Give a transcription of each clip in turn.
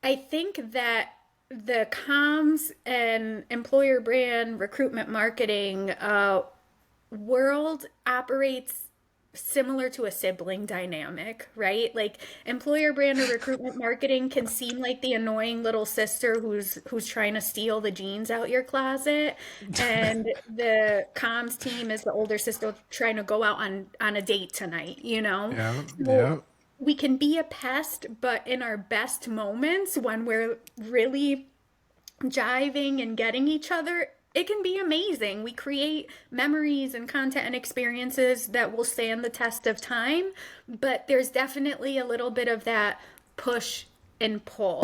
I think that the comms and employer brand recruitment marketing world operates similar to a sibling dynamic, right? Like employer brand or recruitment marketing can seem like the annoying little sister who's trying to steal the jeans out your closet, and the comms team is the older sister trying to go out on a date tonight, you know? Yeah, So yeah. we can be a pest, but in our best moments when we're really jiving and getting each other, it can be amazing. We create memories and content and experiences that will stand the test of time, but there's definitely a little bit of that push and pull.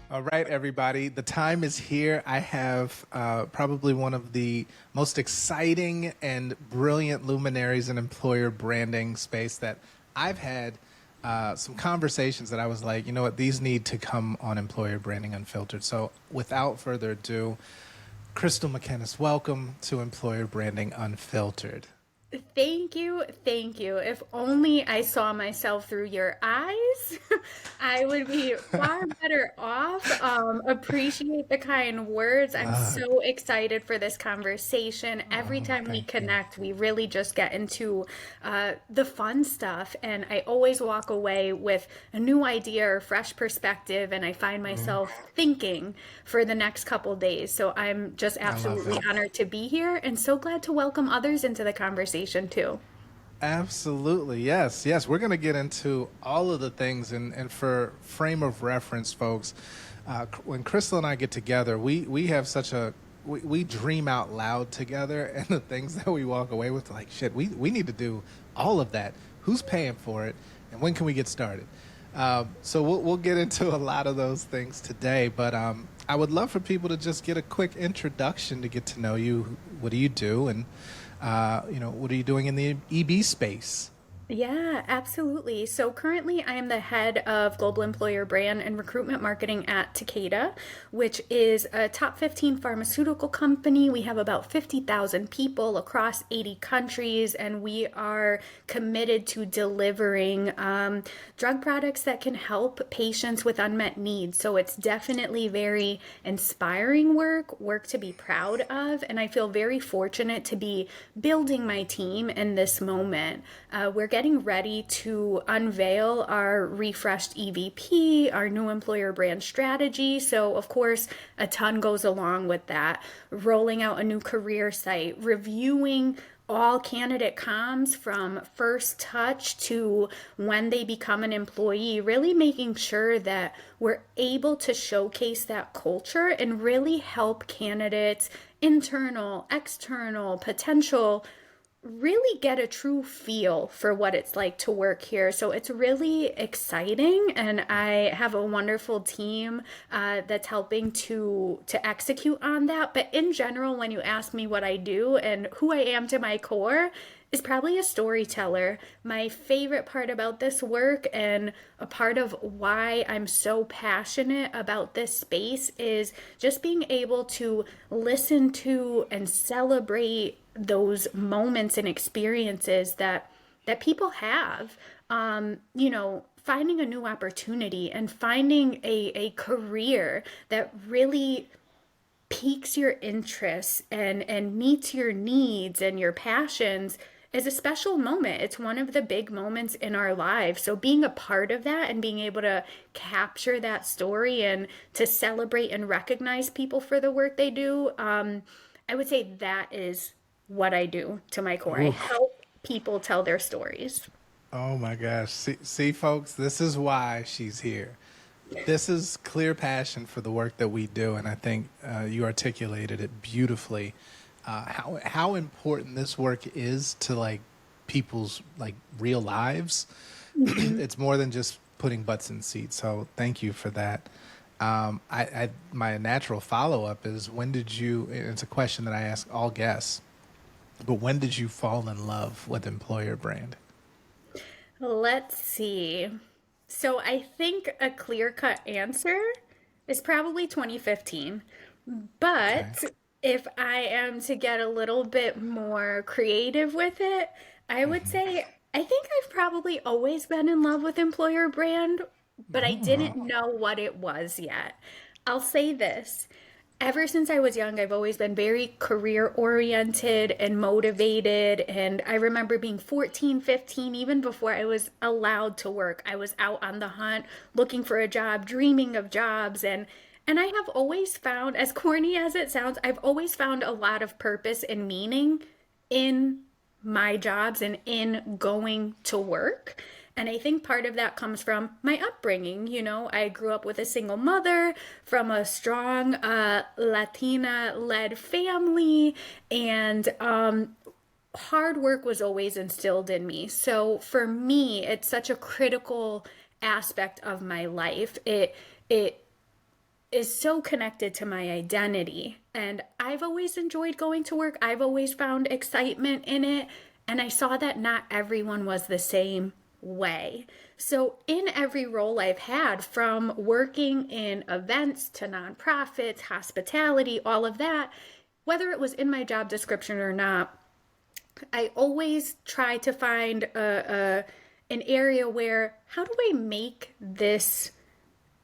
All right, everybody. The time is here. I have probably one of the most exciting and brilliant luminaries in employer branding space that I've had some conversations that I was like, you know what, these need to come on Employer Branding Unfiltered. So without further ado, Cristal Mikenas, welcome to Employer Branding Unfiltered. Thank you. Thank you. If only I saw myself through your eyes, I would be far better off. Appreciate the kind words. I'm Uh, so excited for this conversation. Every oh, time we thank you. connect, we really just get into the fun stuff. And I always walk away with a new idea or fresh perspective. And I find Mm, myself thinking for the next couple days. So I'm just I love absolutely it. honored to be here and so glad to welcome others into the conversation too. Absolutely. Yes. Yes. We're going to get into all of the things. And for frame of reference, folks, when Crystal and I get together, we have such we dream out loud together. And the things that we walk away with, like, shit, we need to do all of that. Who's paying for it? And when can we get started? So we'll get into a lot of those things today. But I would love for people to just get a quick introduction to get to know you. What do you do? And what are you doing in the EB space? Yeah, absolutely. So currently, I am the head of global employer brand and recruitment marketing at Takeda, which is a top 15 pharmaceutical company. We have about 50,000 people across 80 countries, and we are committed to delivering drug products that can help patients with unmet needs. So it's definitely very inspiring work to be proud of, and I feel very fortunate to be building my team in this moment. We're getting ready to unveil our refreshed EVP, our new employer brand strategy. So, of course, a ton goes along with that. Rolling out a new career site, reviewing all candidate comms from first touch to when they become an employee, really making sure that we're able to showcase that culture and really help candidates, internal, external, potential, really get a true feel for what it's like to work here. So it's really exciting, and I have a wonderful team that's helping to execute on that. But in general, when you ask me what I do and who I am to my core, is probably a storyteller. My favorite part about this work and a part of why I'm so passionate about this space is just being able to listen to and celebrate those moments and experiences that people have. Finding a new opportunity and finding a career that really piques your interests and meets your needs and your passions is a special moment. It's one of the big moments in our lives. So being a part of that and being able to capture that story and to celebrate and recognize people for the work they do, I would say that is what I do to my core. I Oof. help people tell their stories. Oh my gosh. See, folks, this is why she's here. This is clear passion for the work that we do, and I think you articulated it beautifully. How important this work is to like people's like real lives. Mhm. It's more than just putting butts in seats. So thank you for that. I my natural follow up is when did you? It's a question that I ask all guests. But when did you fall in love with employer brand? Let's see. So I think a clear cut answer It's probably 2015. Okay. But if I am to get a little bit more creative with it, I would Hmm. say I think I've probably always been in love with employer brand, but I didn't Oh. know what it was yet. I'll say this. Ever since I was young, I've always been very career oriented and motivated. And I remember being 14, 15, even before I was allowed to work. I was out on the hunt looking for a job, dreaming of jobs. And I have always found, as corny as it sounds, I've always found a lot of purpose and meaning in my jobs and in going to work. And I think part of that comes from my upbringing. You know, I grew up with a single mother from a strong Latina led family, and hard work was always instilled in me. So for me, it's such a critical aspect of my life. It is so connected to my identity. And I've always enjoyed going to work. I've always found excitement in it. And I saw that not everyone was the same way. So, in every role I've had, from working in events to nonprofits, hospitality, all of that, whether it was in my job description or not, I always try to find an area where how do I make this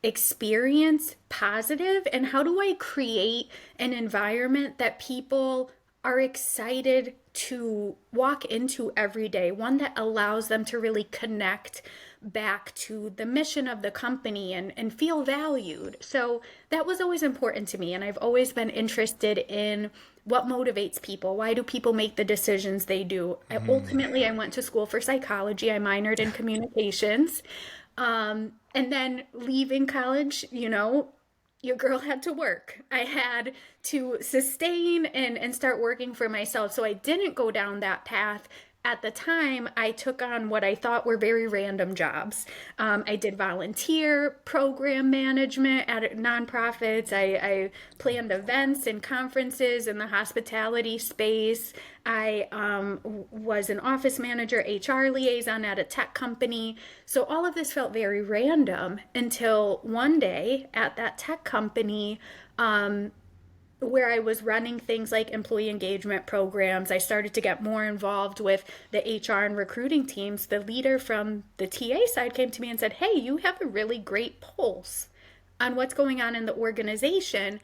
experience positive, and how do I create an environment that people are excited to walk into every day, one that allows them to really connect back to the mission of the company and feel valued. So that was always important to me, and I've always been interested in what motivates people. Why do people make the decisions they do? Ultimately, I went to school for psychology. I minored in communications. And then leaving college, you know, your girl had to work. I had to sustain and start working for myself. So I didn't go down that path. At the time, I took on what I thought were very random jobs. I did volunteer program management at nonprofits. I planned events and conferences in the hospitality space. I was an office manager, HR liaison at a tech company. So all of this felt very random until one day at that tech company, where I was running things like employee engagement programs, I started to get more involved with the HR and recruiting teams. The leader from the TA side came to me and said, "Hey, you have a really great pulse on what's going on in the organization.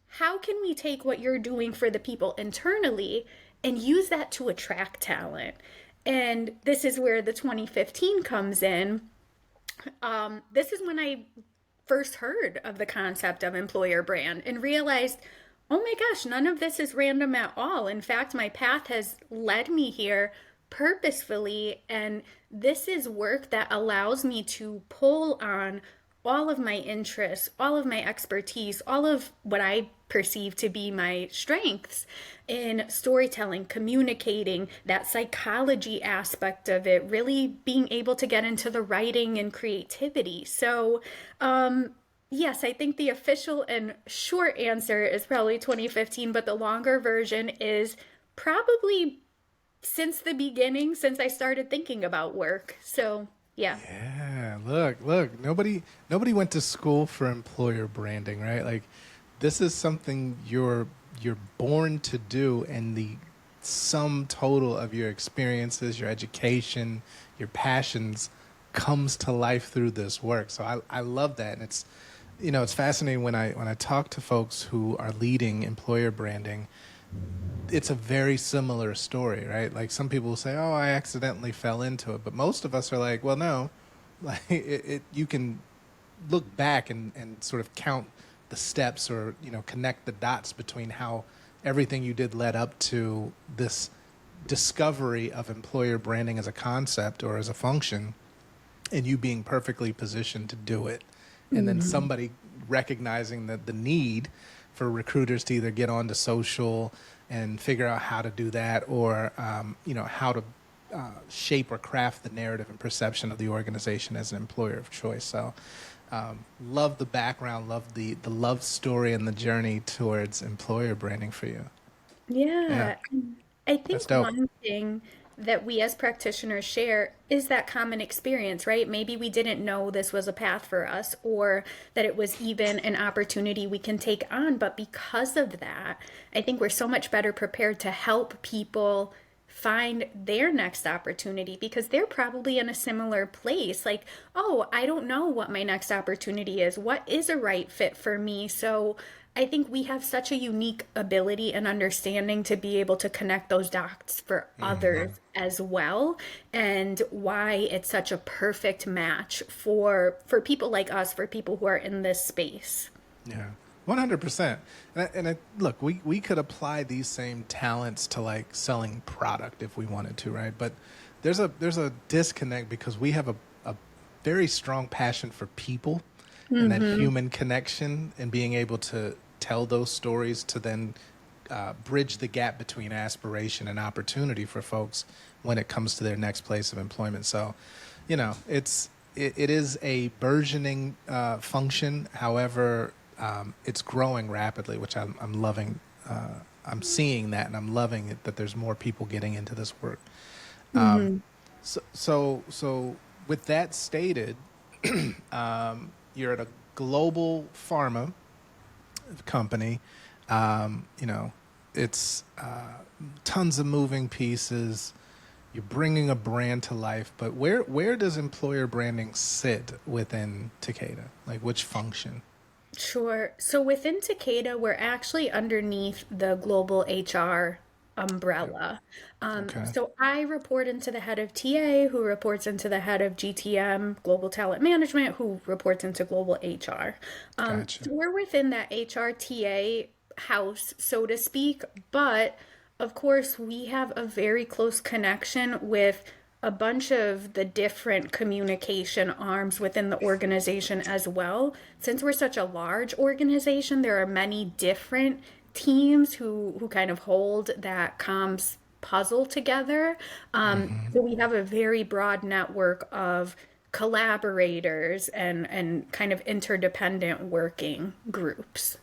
How can we take what you're doing for the people internally and use that to attract talent?" And this is where the 2015 comes in. This is when I first heard of the concept of employer brand and realized, oh my gosh, none of this is random at all. In fact, my path has led me here purposefully, and this is work that allows me to pull on all of my interests, all of my expertise, all of what I perceive to be my strengths in storytelling, communicating, that psychology aspect of it, really being able to get into the writing and creativity. So, yes, I think the official and short answer is probably 2015, but the longer version is probably since the beginning, since I started thinking about work. So, yeah. Yeah, look, nobody went to school for employer branding, right? Like this is something you're born to do, and the sum total of your experiences, your education, your passions comes to life through this work. So I love that. And it's it's fascinating when I talk to folks who are leading employer branding, it's a very similar story, right? Like some people will say, "Oh, I accidentally fell into it," but most of us are like, "Well, no, like you can look back and sort of count the steps, or connect the dots between how everything you did led up to this discovery of employer branding as a concept or as a function, and you being perfectly positioned to do it, and then somebody recognizing that the need for recruiters to either get onto social and figure out how to do that, or how to shape or craft the narrative and perception of the organization as an employer of choice. So love the background, love the love story and the journey towards employer branding for you. Yeah, Yeah. I that's think dope. one thing that we as practitioners share is that common experience, right? Maybe we didn't know this was a path for us or that it was even an opportunity we can take on. But because of that, I think we're so much better prepared to help people find their next opportunity because they're probably in a similar place. Like, oh, I don't know what my next opportunity is. What is a right fit for me? So I think we have such a unique ability and understanding to be able to connect those dots for others as well, and why it's such a perfect match for people like us, for people who are in this space. Yeah, 100%. Look, we could apply these same talents to like selling product if we wanted to, right? But there's a disconnect because we have a very strong passion for people and that human connection and being able to tell those stories to then bridge the gap between aspiration and opportunity for folks when it comes to their next place of employment. So, it is a burgeoning function. However, it's growing rapidly, which I'm loving. I'm seeing that, and I'm loving it that there's more people getting into this work. So with that stated, you're at a global pharma company. It's tons of moving pieces. You're bringing a brand to life, but where does employer branding sit within Takeda? Like which function? Sure. So within Takeda, we're actually underneath the global HR umbrella. Okay, So I report into the head of TA, who reports into the head of GTM, Global Talent Management, who reports into global HR. gotcha. So we're within that HR TA house, so to speak, but of course, we have a very close connection with a bunch of the different communication arms within the organization as well. Since we're such a large organization, there are many different teams who kind of hold that comms puzzle together. So we have a very broad network of collaborators and kind of interdependent working groups.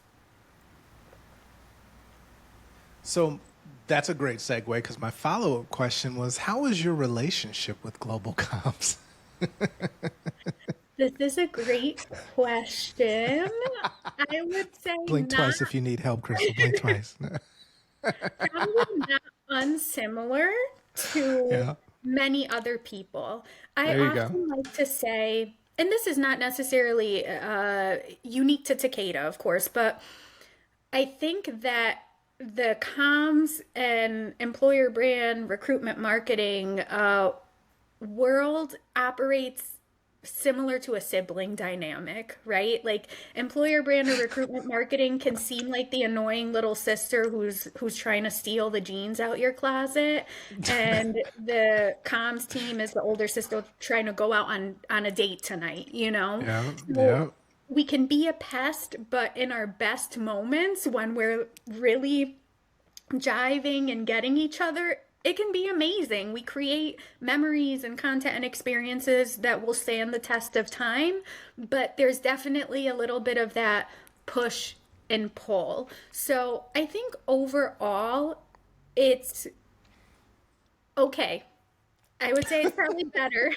So that's a great segue because my follow-up question was, how is your relationship with Global Comms? This is a great question. I would say Blink not, twice if you need help, Crystal. Blink twice. probably not unsimilar to Yeah, many other people. I there you go. often like to say, and this is not necessarily unique to Takeda, of course, but I think that the comms and employer brand recruitment marketing world operates similar to a sibling dynamic, right? Like employer brand or recruitment marketing can seem like the annoying little sister who's trying to steal the jeans out your closet, and the comms team is the older sister trying to go out on a date tonight, you know? Yeah, So yeah. we can be a pest, but in our best moments when we're really jiving and getting each other, it can be amazing. We create memories and content and experiences that will stand the test of time, but there's definitely a little bit of that push and pull. So I think overall, it's okay. I would say it's probably better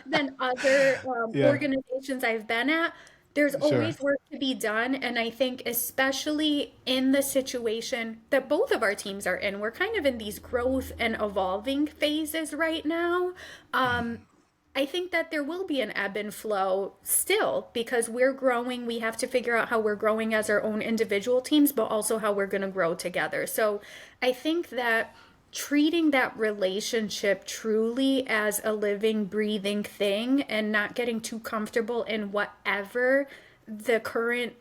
than other Yeah, organizations I've been at. There's sure. always work to be done. And I think, especially in the situation that both of our teams are in, we're kind of in these growth and evolving phases right now. I think that there will be an ebb and flow still because we're growing. We have to figure out how we're growing as our own individual teams, but also how we're going to grow together. So I think that treating that relationship truly as a living, breathing thing and not getting too comfortable in whatever the current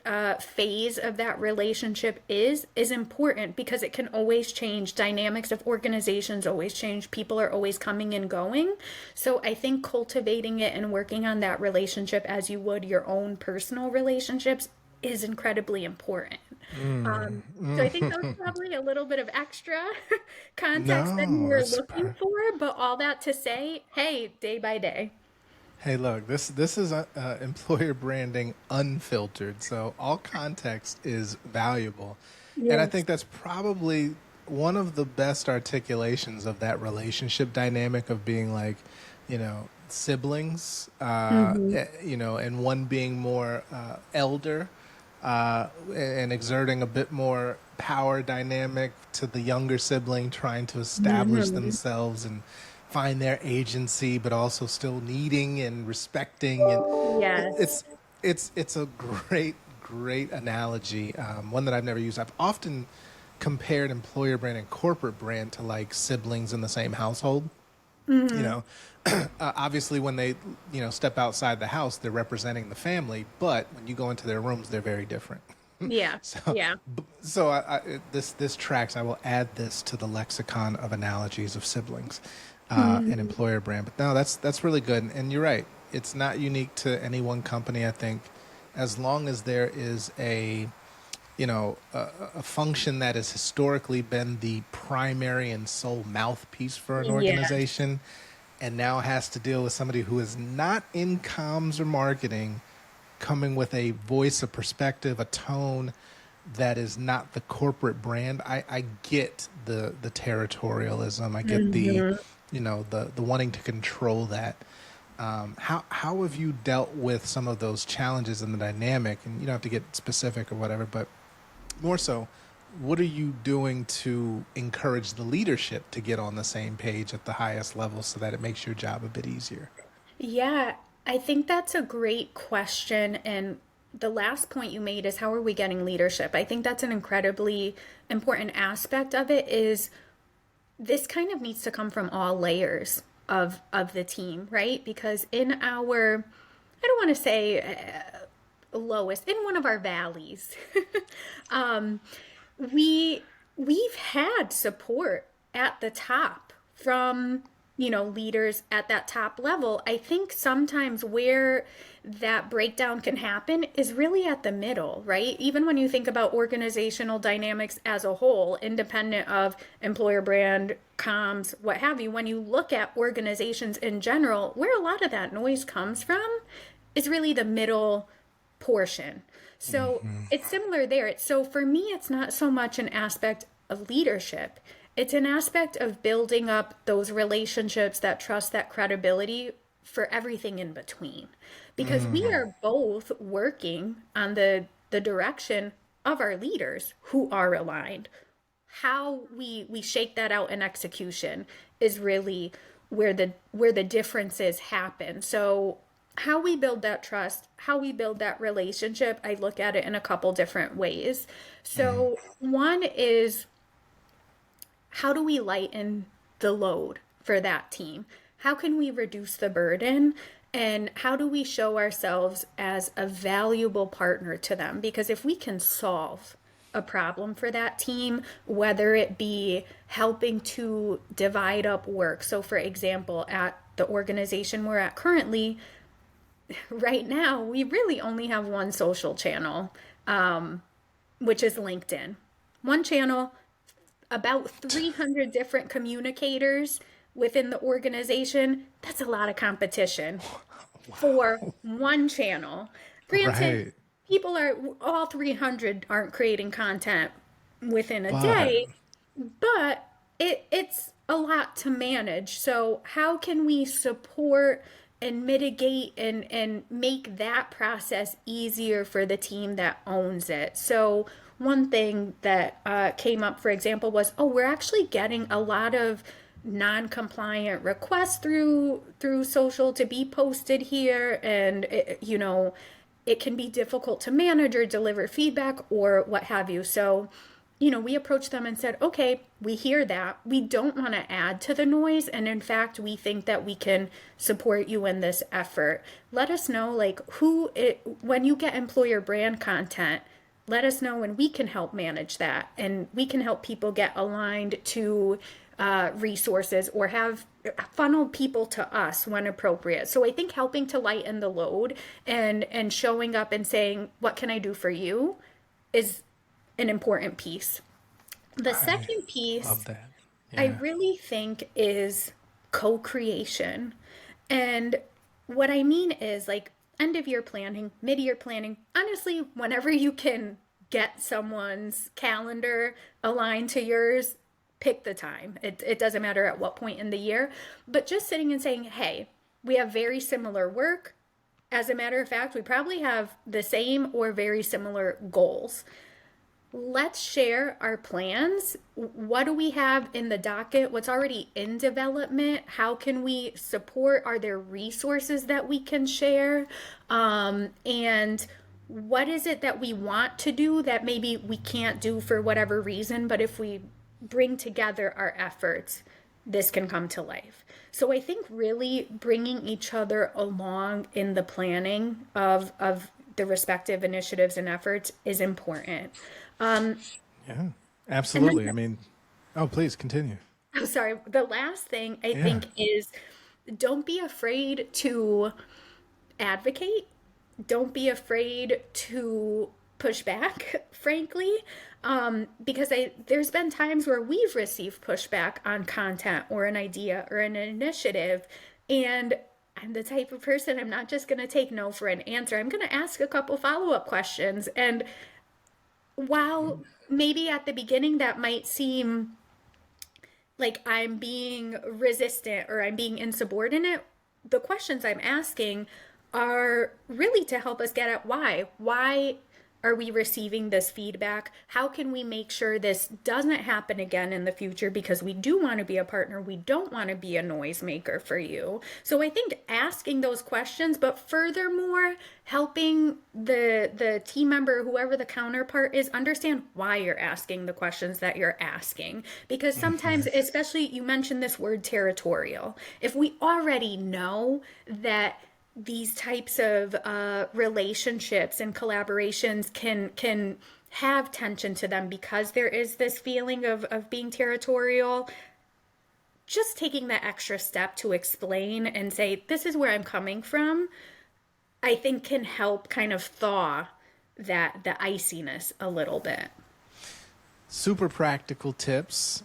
phase of that relationship is important because it can always change. Dynamics of organizations always change. People are always coming and going. So I think cultivating it and working on that relationship as you would your own personal relationships is incredibly important. So I think that was probably a little bit of extra context than you No, were it's looking perfect. for, but all that to say, hey, day by day. Hey, look, this is employer branding unfiltered, so all context is valuable, and I Yes. think that's probably one of the best articulations of that relationship dynamic of being like, siblings, and one being more elder, and exerting a bit more power dynamic to the younger sibling, trying to establish Hmm. themselves and find their agency, but also still needing and respecting. And Yes. it's a great analogy, one that I've never used. I've often compared employer brand and corporate brand to like siblings in the same household. you Hmm. know Obviously when they step outside the house, they're representing the family, but when you go into their rooms, they're very different. Yeah. so Yeah. this tracks. I will add this to the lexicon of analogies of siblings and Hmm. employer brand. But no, that's really good, and you're right, it's not unique to any one company. I think as long as there is a function that has historically been the primary and sole mouthpiece for an Yeah. organization, and now has to deal with somebody who is not in comms or marketing, coming with a voice, a perspective, a tone that is not the corporate brand. I get the territorialism. I get the Hmm. the wanting to control that. How have you dealt with some of those challenges in the dynamic? And you don't have to get specific or whatever, but more so, what are you doing to encourage the leadership to get on the same page at the highest level so that it makes your job a bit easier? Yeah, I think that's a great question. And the last point you made is how are we getting leadership? I think that's an incredibly important aspect of it is this kind of needs to come from all layers of the team, right? Because in our I don't want to say lowest, in one of our valleys, um, we've had support at the top from leaders at that top level. I think sometimes where that breakdown can happen is really at the middle, right? Even when you think about organizational dynamics as a whole, independent of employer brand, comms, what have you, when you look at organizations in general, where a lot of that noise comes from is really the middle portion. So it's similar there. So for me, it's not so much an aspect of leadership. It's an aspect of building up those relationships, that trust, that credibility for everything in between. Because we are both working on the direction of our leaders who are aligned. How we shake that out in execution is really where the differences happen. So how we build that trust, how we build that relationship, I look at it in a couple different ways. So one is, how do we lighten the load for that team? How can we reduce the burden? And how do we show ourselves as a valuable partner to them? Because if we can solve a problem for that team, whether it be helping to divide up work. So, for example, at the organization we're at currently, right now, we really only have one social channel, which is LinkedIn. One channel, about 300 different communicators within the organization. That's a lot of competition for one channel. Granted, Right. people are all 300 aren't creating content within a But day, but it's a lot to manage. So how can we support and mitigate and make that process easier for the team that owns it? So one thing that came up, for example, was, oh, we're actually getting a lot of non-compliant requests through social to be posted here, and it can be difficult to manage or deliver feedback or what have you. So we approached them and said, okay, we hear that. We don't want to add to the noise. And in fact, we think that we can support you in this effort. Let us know, like, when you get employer brand content, let us know and we can help manage that. And we can help people get aligned to resources or have funnel people to us when appropriate. So I think helping to lighten the load and showing up and saying, what can I do for you, is an important piece. The I second love piece that. I Yeah. really think is co creation. And what I mean is, like, end of year planning, mid year planning, honestly, whenever you can get someone's calendar aligned to yours, pick the time. It doesn't matter at what point in the year, but just sitting and saying, hey, we have very similar work. As a matter of fact, we probably have the same or very similar goals. Let's share our plans. What do we have in the docket? What's already in development? How can we support? Are there resources that we can share? And what is it that we want to do that maybe we can't do for whatever reason, but if we bring together our efforts, this can come to life. So I think really bringing each other along in the planning of the respective initiatives and efforts is important. Yeah, And then, absolutely. I mean, oh, please continue. I'm sorry, the last thing I Yeah. think is don't be afraid to advocate. Don't be afraid to push back, frankly, because there's been times where we've received pushback on content or an idea or an initiative, and I'm the type of person, I'm not just going to take no for an answer. I'm going to ask a couple follow-up questions. And while maybe at the beginning that might seem like I'm being resistant or I'm being insubordinate, the questions I'm asking are really to help us get at why. Why are we receiving this feedback? How can we make sure this doesn't happen again in the future? Because we do want to be a partner. We don't want to be a noisemaker for you. So I think asking those questions, but furthermore, helping the team member, whoever the counterpart is, understand why you're asking the questions that you're asking. Because sometimes, especially you mentioned this word territorial, if we already know that these types of relationships and collaborations can have tension to them because there is this feeling of being territorial, just taking that extra step to explain and say, this is where I'm coming from, I think can help kind of thaw the iciness a little bit. Super practical tips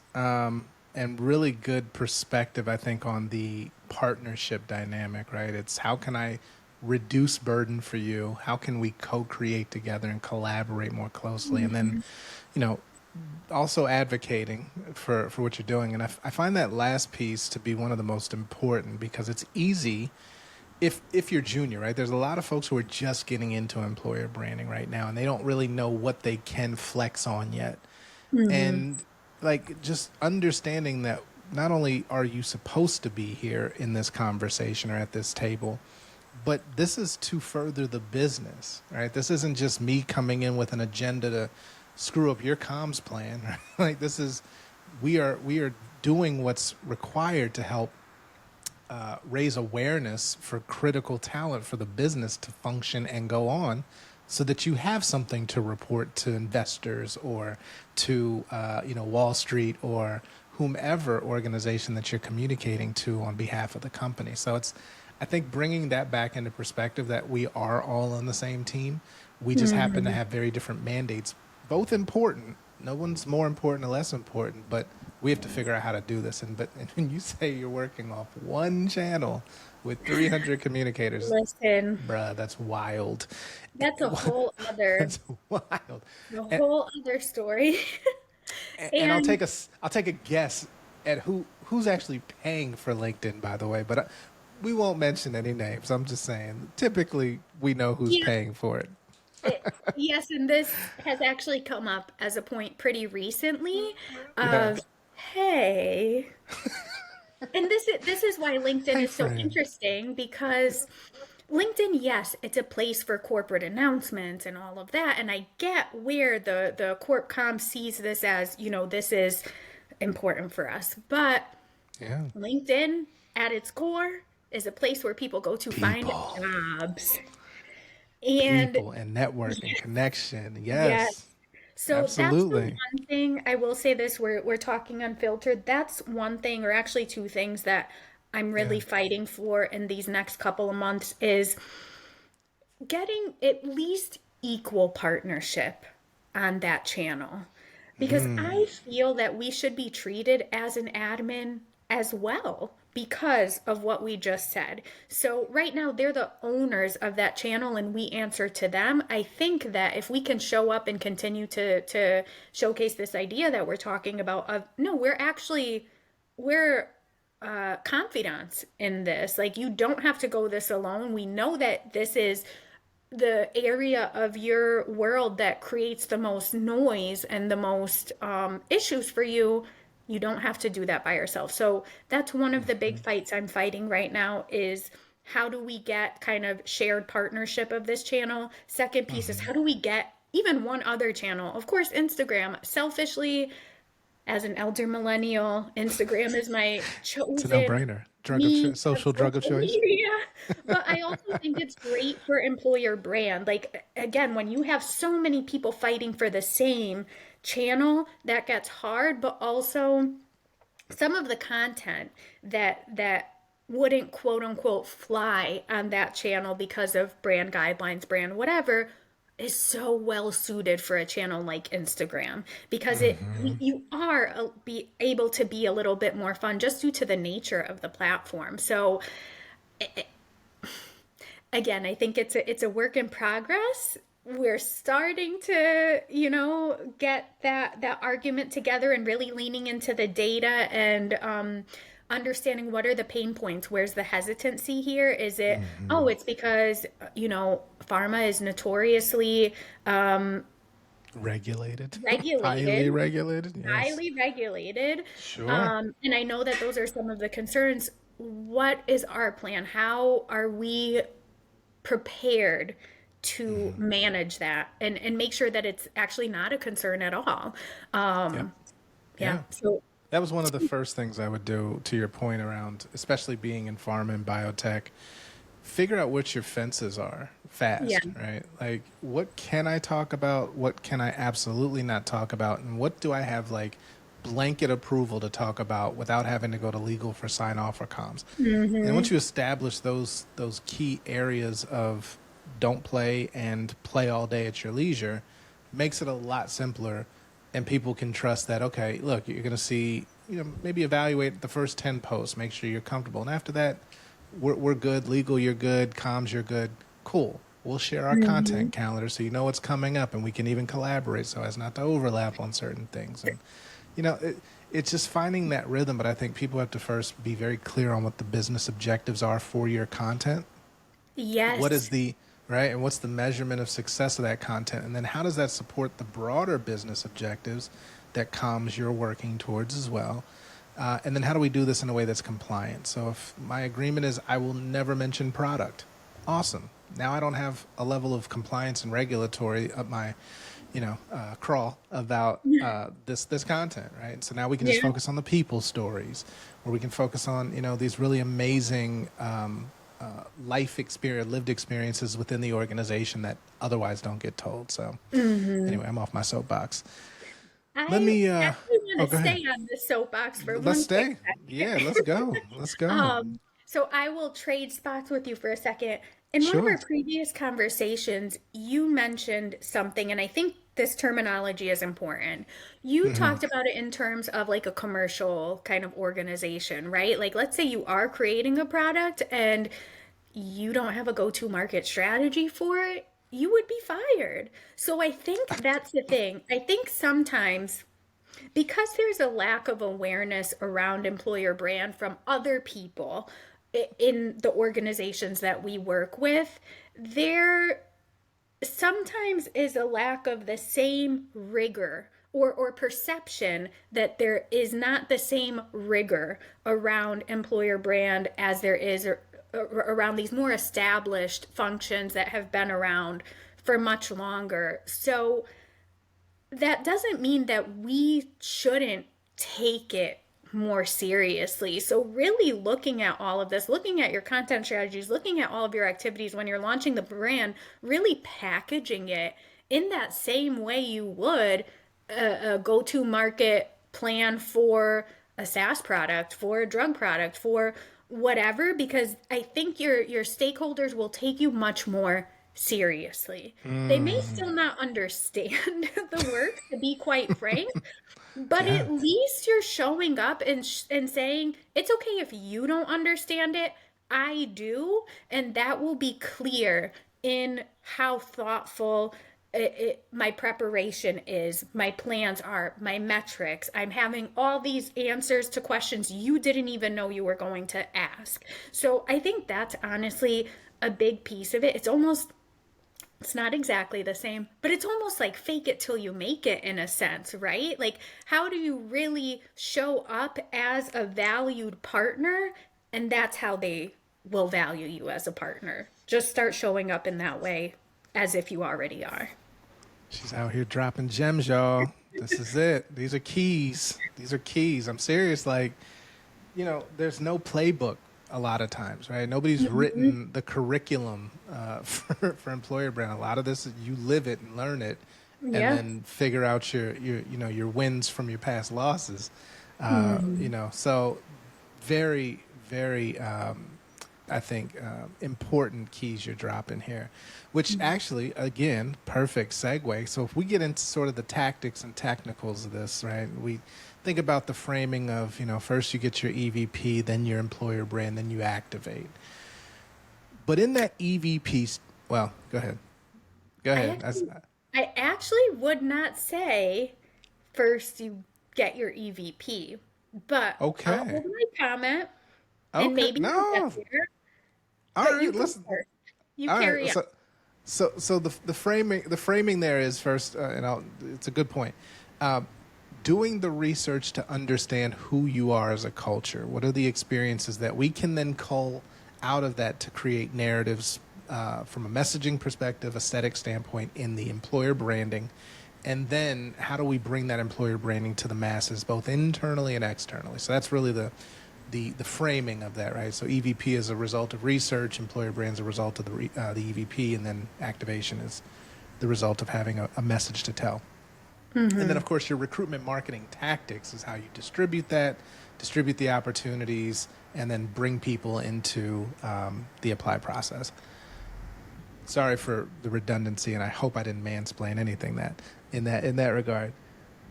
and really good perspective, I think, on the partnership dynamic, right? It's how can I reduce burden for you? How can we co-create together and collaborate more closely? And then, you know, also advocating for what you're doing. And I find that last piece to be one of the most important because it's easy if you're junior, right? There's a lot of folks who are just getting into employer branding right now and they don't really know what they can flex on yet. And like just understanding that not only are you supposed to be here in this conversation or at this table, but this is to further the business, right? This isn't just me coming in with an agenda to screw up your comms plan. Right? Like this is, we are doing what's required to help raise awareness for critical talent for the business to function and go on so that you have something to report to investors or to Wall Street or whomever organization that you're communicating to on behalf of the company. So it's, I think, bringing that back into perspective that we are all on the same team. We just happen to have very different mandates, both important. No one's more important or less important, but we have to figure out how to do this. And when you say you're working off one channel with 300 communicators, Listen, bruh, that's wild. that's a whole other That's wild. a And, whole other story. and And I'll take a guess at who's actually paying for LinkedIn, by the way. But we won't mention any names. I'm just saying. Typically, we know who's yes, paying for it. yes, and this has actually come up as a point pretty recently Yeah. of, hey, and this is why LinkedIn Hey, is so friend. interesting because LinkedIn, yes, it's a place for corporate announcements and all of that, and I get where the corp com sees this as, this is important for us, but Yeah. LinkedIn at its core is a place where people go to find People, jobs. And people, and network and connection. yes. Yes, So that's the absolutely. one thing I will say this, we're talking unfiltered. That's one thing, or actually two things that I'm Yeah. really fighting for in these next couple of months is getting at least equal partnership on that channel. Because I feel that we should be treated as an admin as well. because of what we just said. So right now they're the owners of that channel and we answer to them. I think that if we can show up and continue to showcase this idea that we're talking about of no, we're confidants in this. Like you don't have to go this alone. We know that this is the area of your world that creates the most noise and the most issues for you. You don't have to do that by yourself. So that's one of the big fights I'm fighting right now is how do we get kind of shared partnership of this channel? Second piece is Mm-hmm. how do we get even one other channel? Of course, Instagram. Selfishly, as an elder millennial, Instagram is my It's a chosen no-brainer. means of Social drug of social choice. media. But I also think it's great for employer brand. Like, again, when you have so many people fighting for the same channel, that gets hard, but also some of the content that wouldn't quote unquote fly on that channel because of brand guidelines, brand whatever, is so well suited for a channel like Instagram because Mm-hmm. you are be able to be a little bit more fun just due to the nature of the platform. So again, I think it's a work in progress. We're starting to, get that argument together and really leaning into the data and understanding what are the pain points. Where's the hesitancy here? Is it, oh, Mm-hmm. it's because, pharma is notoriously Regulated. Highly regulated, regulated. Yes. highly regulated. Sure. And I know that those are some of the concerns. What is our plan? How are we prepared to Mm-hmm. manage that and make sure that it's actually not a concern at all? Yep. Yeah. Yeah. So, That was one of the first things I would do to your point around, especially being in pharma and biotech. Figure out what your fences are yeah. fast, right? Like, what can I talk about? What can I absolutely not talk about? And what do I have like blanket approval to talk about without having to go to legal for sign off or comms? And once Hmm. you establish those key areas of don't play and play all day at your leisure, makes it a lot simpler, and people can trust that. Okay, look, you're going to see, maybe evaluate the first 10 posts, make sure you're comfortable, and after that, we're good. Legal, you're good. Comms, you're good. Cool. We'll share our Hmm. content calendar so you know what's coming up, and we can even collaborate so as not to overlap on certain things. And you know, it's just finding that rhythm. But I think people have to first be very clear on what the business objectives are for your content. What is Yes. the right, and what's the measurement of success of that content, and then how does that support the broader business objectives that comms you're working towards as well. And then how do we do this in a way that's compliant? So if my agreement is I will never mention product, awesome. Now I don't have a level of compliance and regulatory up my, crawl about this content, right? So now we can just Yeah. focus on the people stories, or we can focus on these really amazing life experience, lived experiences within the organization that otherwise don't get told. So Hmm. anyway, I'm off my soapbox. Let I me. actually want Oh, to go ahead. stay on this soapbox for Let's one quick stay. Yeah, let's second. go. Let's go. So I will trade spots with you for a second. In one of Sure. our previous conversations, you mentioned something, and I think this terminology is important. You Hmm. talked about it in terms of like a commercial kind of organization, right? Like, let's say you are creating a product and you don't have a go-to market strategy for it, you would be fired. So I think that's the thing. I think sometimes because there's a lack of awareness around employer brand from other people in the organizations that we work with, there sometimes is a lack of the same rigor or perception that there is not the same rigor around employer brand as there is around these more established functions that have been around for much longer. So that doesn't mean that we shouldn't take it more seriously. So, really looking at all of this, looking at your content strategies, looking at all of your activities when you're launching the brand, really packaging it in that same way you would a go to market plan for a SaaS product, for a drug product, for whatever, because I think your stakeholders will take you much more seriously. They may Mm. still not understand the work, to be quite frank, But Yeah. at least you're showing up and saying, it's okay if you don't understand it. I do. And that will be clear in how thoughtful my preparation is, my plans are, my metrics. I'm having all these answers to questions you didn't even know you were going to ask. So I think that's honestly a big piece of it. It's not exactly the same, but it's almost like fake it till you make it in a sense, right? Like, how do you really show up as a valued partner? And that's how they will value you as a partner. Just start showing up in that way as if you already are. She's out here dropping gems, y'all. This is it. These are keys. These are keys. I'm serious. Like, there's no playbook a lot of times, right? Nobody's Mhm. written the curriculum for employer brand. A lot of this, you live it and learn it, and Yeah. then figure out your wins from your past losses. Mm. So very, very, I think, important keys you're dropping here, which actually, again, perfect segue. So if we get into sort of the tactics and technicals of this, right? We think about the framing of, first you get your EVP, then your employer brand, then you activate. But in that EVP, well, go ahead. Go I ahead. actually, I actually would not say first you get your EVP, but I'll Okay. hold my comment and Okay. maybe we'll get No. there. All But you right. go Listen. first. You All right. carry on. So the framing there is first, it's a good point. Uh, Doing the research to understand who you are as a culture. What are the experiences that we can then cull out of that to create narratives from a messaging perspective, aesthetic standpoint in the employer branding, and then how do we bring that employer branding to the masses, both internally and externally? So that's really the framing of that, right? So EVP is a result of research, employer brand is a result of the EVP, and then activation is the result of having a message to tell. And then, Mm-hmm. of course, your recruitment marketing tactics is how you distribute that, distribute the opportunities, and then bring people into the apply process. Sorry for the redundancy, and I hope I didn't mansplain anything in that regard.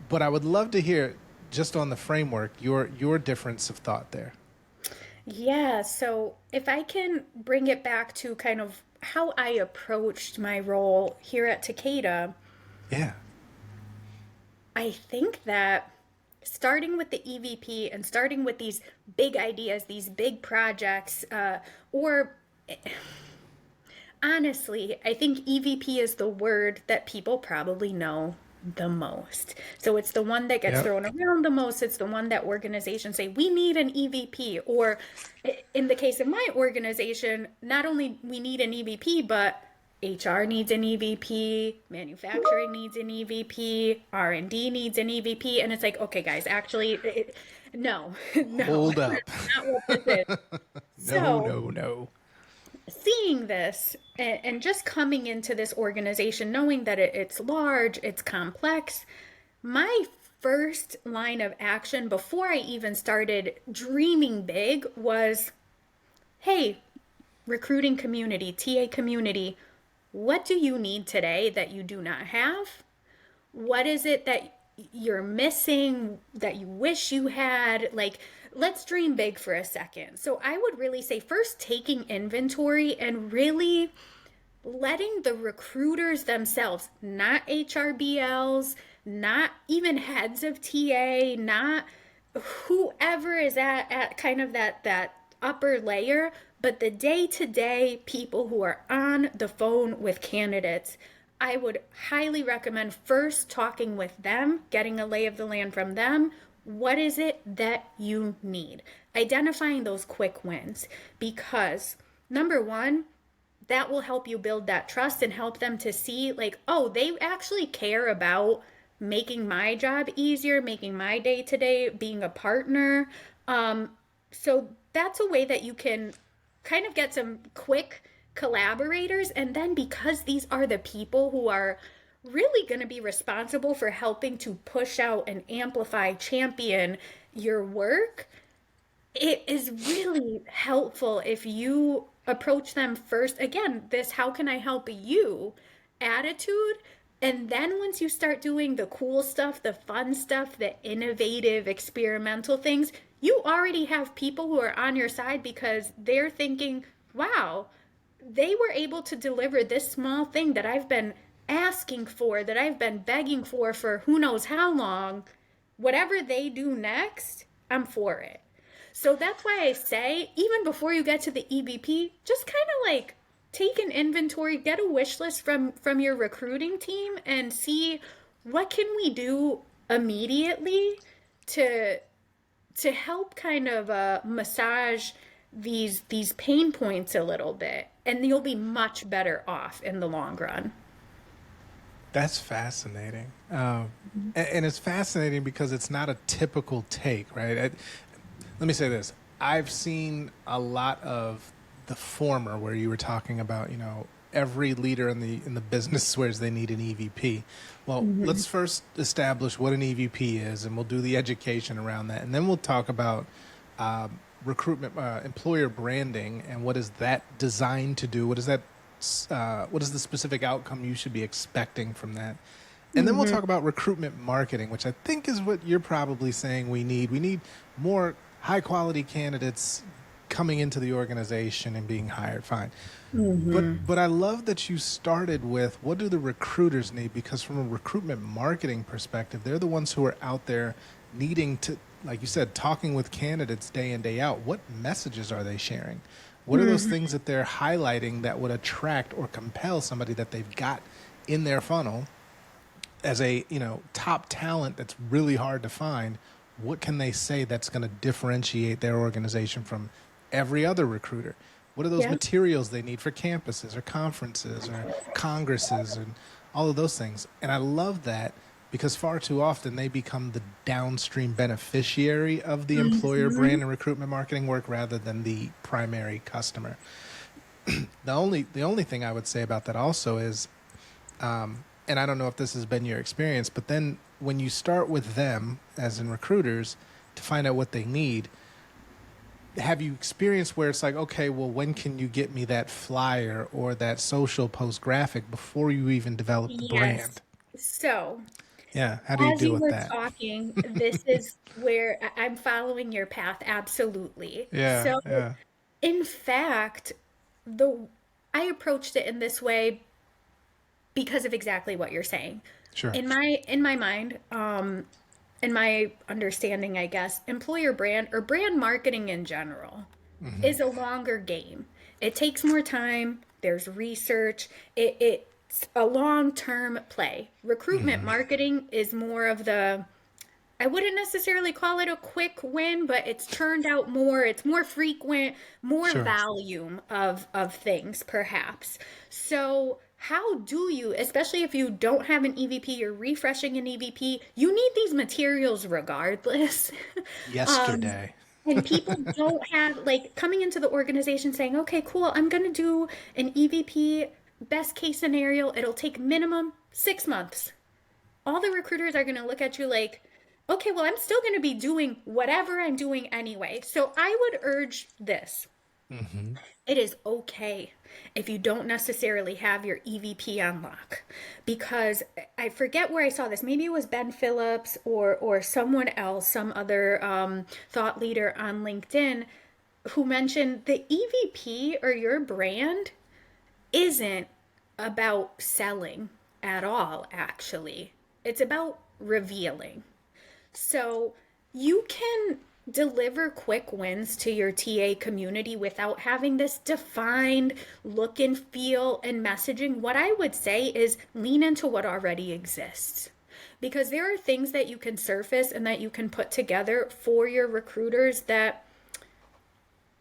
But I would love to hear, just on the framework, your difference of thought there. Yeah, so if I can bring it back to kind of how I approached my role here at Takeda, Yeah. I think that starting with the EVP and starting with these big ideas, these big projects, or honestly, I think EVP is the word that people probably know the most. So it's the one that gets Yep. thrown around the most. It's the one that organizations say, we need an EVP. Or in the case of my organization, not only we need an EVP, but HR needs an EVP, manufacturing needs an EVP, R&D needs an EVP. And it's like, okay, guys, actually, no, no, Hold up. that's not what this is. No, So no, no. seeing this and just coming into this organization, knowing that it's large, it's complex, my first line of action before I even started dreaming big was, hey, recruiting community, TA community, what do you need today that you do not have? What is it that you're missing that you wish you had? Like, let's dream big for a second. So I would really say first taking inventory and really letting the recruiters themselves, not HRBLs, not even heads of TA, not whoever is at kind of that upper layer, but the day-to-day people who are on the phone with candidates. I would highly recommend first talking with them, getting a lay of the land from them. What is it that you need? Identifying those quick wins, because number one, that will help you build that trust and help them to see, like, oh, they actually care about making my job easier, making my day to day, being a partner. So that's a way that you can kind of get some quick collaborators. And then because these are the people who are really going to be responsible for helping to push out and amplify, champion your work, it is really helpful if you approach them first. Again, this how can I help you attitude, And then once you start doing the cool stuff, the fun stuff, the innovative, experimental things, you already have people who are on your side because they're thinking, wow, they were able to deliver this small thing that I've been asking for, that I've been begging for who knows how long. Whatever they do next, I'm for it. So that's why I say, even before you get to the EVP, just kind of like take an inventory, get a wish list from your recruiting team, and see what can we do immediately to help kind of massage these pain points a little bit, and you'll be much better off in the long run. That's fascinating. And it's fascinating because it's not a typical take, right? Let me say this. I've seen a lot of the former where you were talking about, every leader in the business swears they need an EVP. Well, let's first establish what an EVP is, and we'll do the education around that. And then we'll talk about recruitment, employer branding, and what is that designed to do? What is that? What is the specific outcome you should be expecting from that? And then we'll talk about recruitment marketing, which I think is what you're probably saying we need. We need more high quality candidates coming into the organization and being hired. Fine. But I love that you started with what do the recruiters need? Because from a recruitment marketing perspective, they're the ones who are out there needing to, like you said, talking with candidates day in, day out. What messages are they sharing? What are those things that they're highlighting that would attract or compel somebody that they've got in their funnel as a, top talent that's really hard to find? What can they say that's going to differentiate their organization from every other recruiter? What are those Yeah. materials they need for campuses or conferences or congresses and all of those things? And I love that because far too often they become the downstream beneficiary of the employer brand and recruitment marketing work rather than the primary customer. The only thing I would say about that also is, and I don't know if this has been your experience, but then when you start with them as in recruiters to find out what they need, have you experienced where it's like, okay, well, when can you get me that flyer or that social post graphic before you even develop the Yes. brand? So, Yeah. How do you as deal you with were that? talking, this is where I'm following your path absolutely. Yeah. So, Yeah. in fact, the I approached it in this way because of exactly what you're saying. Sure. In my mind, in my understanding, I guess, employer brand or brand marketing in general is a longer game. It takes more time. There's research. It's a long-term play. Recruitment marketing is more of the I wouldn't necessarily call it a quick win, but it's churned out more. It's more frequent, more Sure. volume of things, perhaps. So, how do you, especially if you don't have an EVP, you're refreshing an EVP, you need these materials regardless. um, Yesterday. and people don't have, like, coming into the organization saying, okay, cool, I'm going to do an EVP, best case scenario, it'll take minimum 6 months. All the recruiters are going to look at you like, okay, well, I'm still going to be doing whatever I'm doing anyway. So I would urge this. It is okay if you don't necessarily have your EVP on lock, because I forget where I saw this. Maybe it was Ben Phillips or someone else, some other thought leader on LinkedIn, who mentioned the EVP or your brand isn't about selling at all, actually. It's about revealing. So you can deliver quick wins to your TA community without having this defined look and feel and messaging. What I would say is lean into what already exists. Because there are things that you can surface and that you can put together for your recruiters that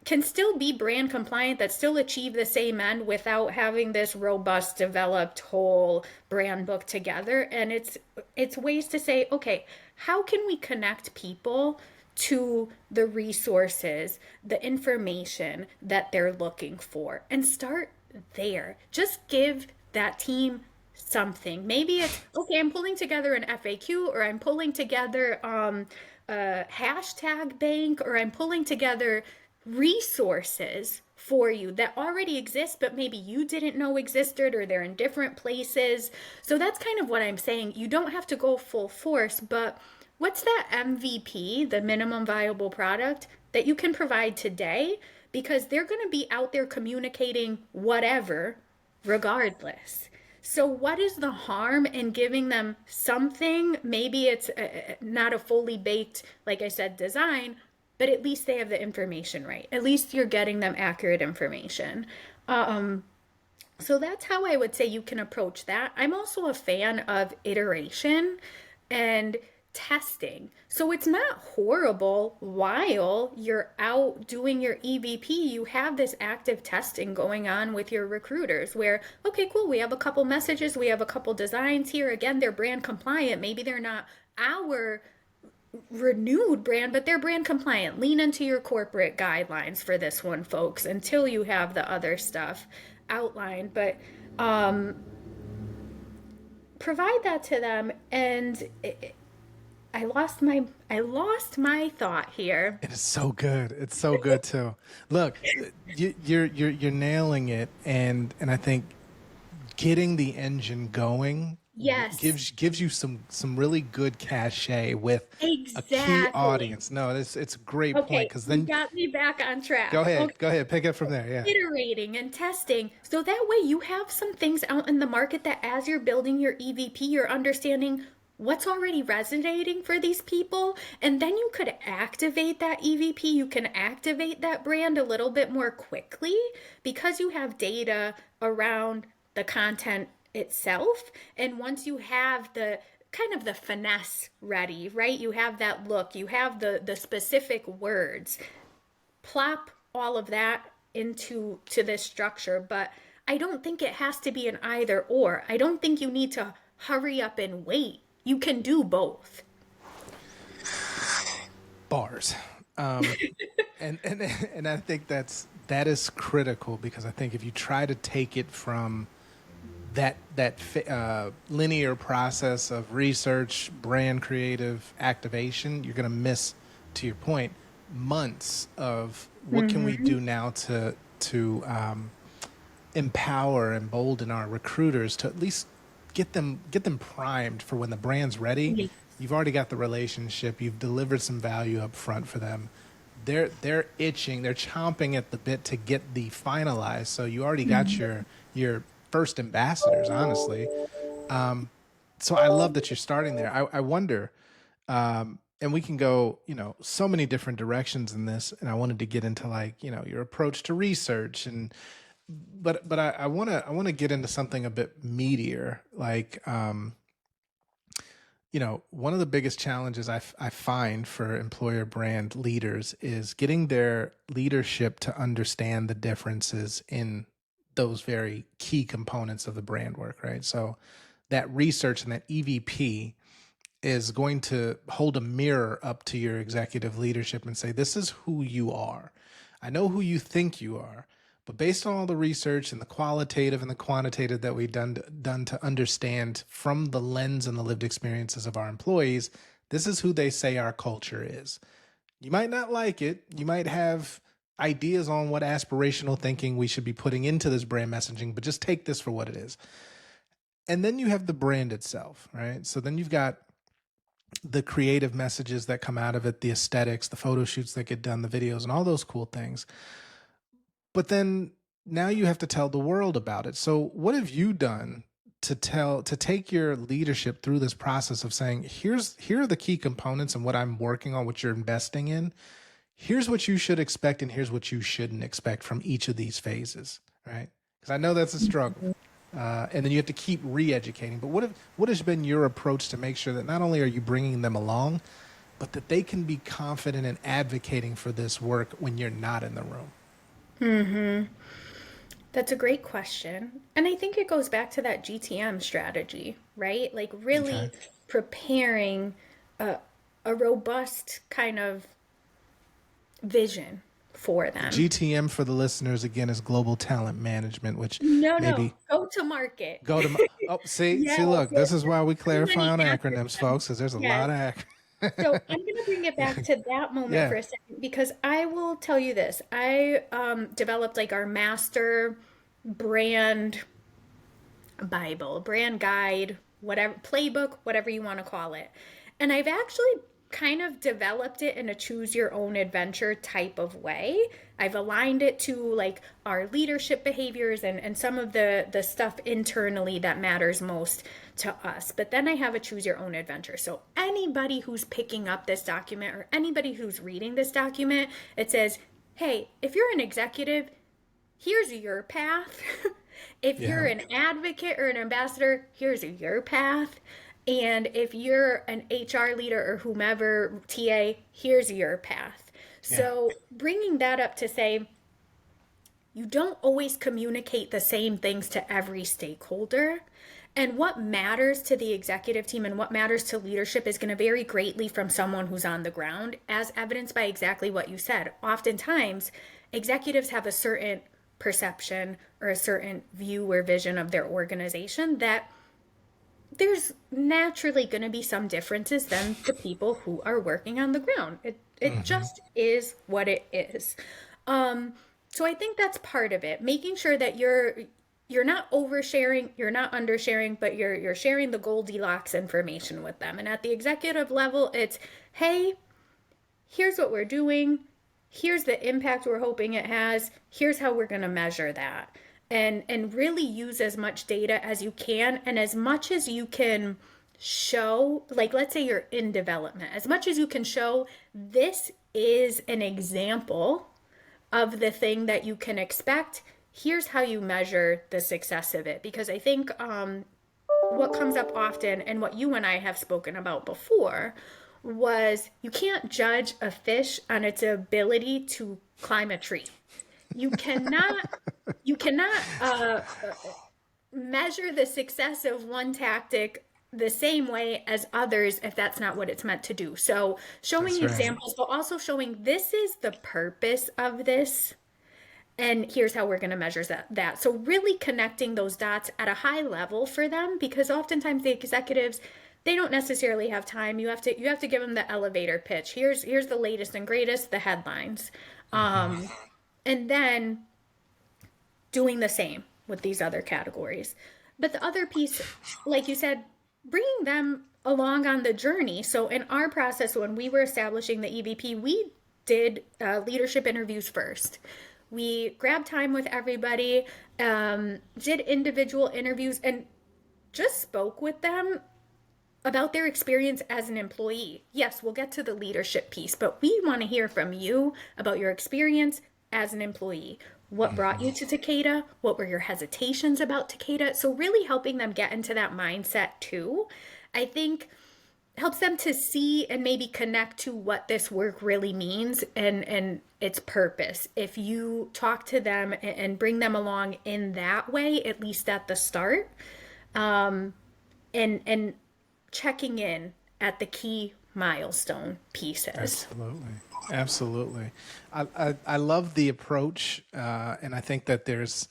can still be brand compliant, that still achieve the same end without having this robust developed whole brand book together. And it's ways to say, okay, how can we connect people to the resources, the information that they're looking for, and start there. Just give that team something. Maybe it's okay, I'm pulling together an FAQ, or I'm pulling together a hashtag bank, or I'm pulling together resources for you that already exist, but maybe you didn't know existed or they're in different places. So that's kind of what I'm saying. You don't have to go full force, but what's that MVP, the minimum viable product, that you can provide today? Because they're going to be out there communicating whatever regardless. So, what is the harm in giving them something? Maybe it's not a fully baked, like I said, design, but at least they have the information right. At least you're getting them accurate information. So that's how I would say you can approach that. I'm also a fan of iteration and testing. So it's not horrible while you're out doing your EVP. You have this active testing going on with your recruiters where, okay, cool, we have a couple messages, we have a couple designs here. Again, they're brand compliant. Maybe they're not our renewed brand, but they're brand compliant. Lean into your corporate guidelines for this one, folks, until you have the other stuff outlined. But provide that to them, and I lost my thought here. It is so good. It's so good too. Look, you're nailing it, and I think getting the engine going Yes, gives you some really good cachet with a key exactly. audience. No, it's a great point Okay, because you then got me back on track. Okay. go ahead, pick it from there. Yeah. Iterating and testing. So that way you have some things out in the market that as you're building your EVP, you're understanding what's already resonating for these people. And then you could activate that EVP. You can activate that brand a little bit more quickly because you have data around the content itself. And once you have the kind of the finesse ready, right? You have that look, you have the specific words, plop all of that into this structure. But I don't think it has to be an either or. I don't think you need to hurry up and wait. You can do both. Bars. And I think that is critical because I think if you try to take it from that linear process of research, brand creative activation, you're going to miss, to your point, months of what can we do now to empower and embolden our recruiters to at least get them primed for when the brand's ready. Yes. You've already got the relationship. You've delivered some value up front for them. They're itching. They're chomping at the bit to get the finalized. So you already got your first ambassadors, honestly. So I love that you're starting there. I wonder, and we can go, so many different directions in this. And I wanted to get into your approach to research but I want to get into something a bit meatier, one of the biggest challenges I find for employer brand leaders is getting their leadership to understand the differences in those very key components of the brand work, right? So that research and that EVP is going to hold a mirror up to your executive leadership and say, this is who you are. I know who you think you are, but based on all the research and the qualitative and the quantitative that we've done to understand from the lens and the lived experiences of our employees, this is who they say our culture is. You might not like it. You might have ideas on what aspirational thinking we should be putting into this brand messaging, but just take this for what it is. And then you have the brand itself, right? So then you've got the creative messages that come out of it, the aesthetics, the photo shoots that get done, the videos, and all those cool things. But then now you have to tell the world about it. So what have you done to take your leadership through this process of saying, here are the key components and what I'm working on, what you're investing in. Here's what you should expect and here's what you shouldn't expect from each of these phases, right? Because I know that's a struggle. And then you have to keep re-educating. But what has been your approach to make sure that not only are you bringing them along, but that they can be confident in advocating for this work when you're not in the room? That's a great question. And I think it goes back to that GTM strategy, right? Like Okay. really preparing a robust kind of vision for them. GTM for the listeners again is global talent management, which No, no, maybe go to market. go to. Oh, Yes, look, yes, this is why we too clarify many on acronyms, acronyms. folks, because there's a Yes. lot of So I'm going to bring it back to that moment for yeah. a second because I will tell you this. I developed like our master brand Bible, brand guide, whatever, playbook, whatever you want to call it. And I've actually kind of developed it in a choose your own adventure type of way. I've aligned it to like our leadership behaviors and some of the stuff internally that matters most to us. But then I have a choose your own adventure. So anybody who's picking up this document or anybody who's reading this document, it says, hey, if you're an executive, here's your path. If you're Yeah. an advocate or an ambassador, here's your path. And if you're an HR leader or whomever, TA, here's your path. Yeah. So bringing that up to say, you don't always communicate the same things to every stakeholder. And what matters to the executive team and what matters to leadership is going to vary greatly from someone who's on the ground, as evidenced by exactly what you said. Oftentimes, executives have a certain perception or a certain view or vision of their organization that there's naturally going to be some differences than the people who are working on the ground. It Hmm. just is what it is. So I think that's part of it, making sure that you're not oversharing, you're not undersharing, but you're sharing the Goldilocks information with them. And at the executive level, it's, hey, here's what we're doing, here's the impact we're hoping it has, here's how we're going to measure that. And really use as much data as you can and as much as you can show, like let's say you're in development, as much as you can show this is an example of the thing that you can expect. Here's how you measure the success of it. Because I think what comes up often and what you and I have spoken about before was you can't judge a fish on its ability to climb a tree. You cannot you cannot measure the success of one tactic the same way as others if that's not what it's meant to do. So showing That's right. examples, but also showing this is the purpose of this and here's how we're going to measure that. So really connecting those dots at a high level for them, because oftentimes the executives, they don't necessarily have time. You have to give them the elevator pitch. Here's the latest and greatest, the headlines. Hmm. And then doing the same with these other categories. But the other piece, like you said, bringing them along on the journey. So in our process, when we were establishing the EVP, we did leadership interviews first. We grabbed time with everybody, did individual interviews, and just spoke with them about their experience as an employee. Yes, we'll get to the leadership piece, but we want to hear from you about your experience as an employee. What brought you Hmm. to Takeda? What were your hesitations about Takeda? So, really helping them get into that mindset too, I think helps them to see and maybe connect to what this work really means and its purpose. If you talk to them and bring them along in that way, at least at the start, and checking in at the key milestone pieces. Absolutely. Absolutely. I love the approach, and I think that there's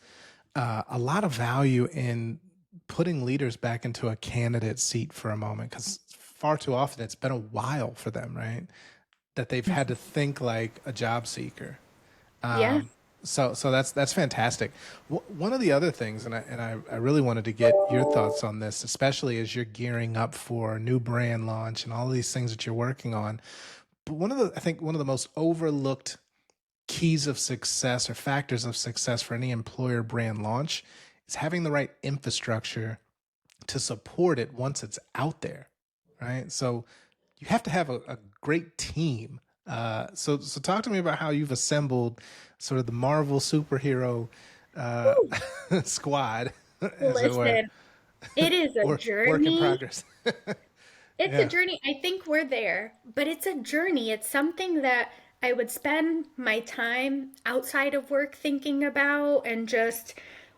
a lot of value in putting leaders back into a candidate seat for a moment because far too often it's been a while for them, right? That they've had to think like a job seeker. Yeah. So that's fantastic. One of the other things, and I really wanted to get your thoughts on this, especially as you're gearing up for a new brand launch and all of these things that you're working on. But I think one of the most overlooked keys of success or factors of success for any employer brand launch is having the right infrastructure to support it once it's out there, right? So you have to have a great team. So talk to me about how you've assembled sort of the Marvel superhero uh, Woo. squad, as it were, Listen, it is a work in journey. progress. It's a Yeah. journey. I think we're there, but it's a journey. It's something that I would spend my time outside of work thinking about and just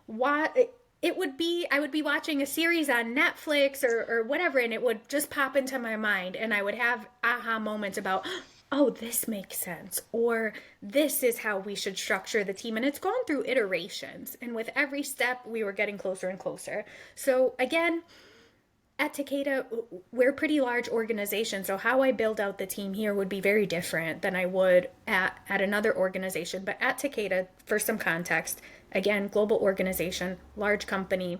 what it would be. I would be watching a series on Netflix or whatever, and it would just pop into my mind, and I would have aha moments about, oh, this makes sense, or this is how we should structure the team. And it's gone through iterations, and with every step, we were getting closer and closer. So, again, At Takeda, we're a pretty large organization, so how I build out the team here would be very different than I would at another organization. But at Takeda, for some context, again, global organization, large company.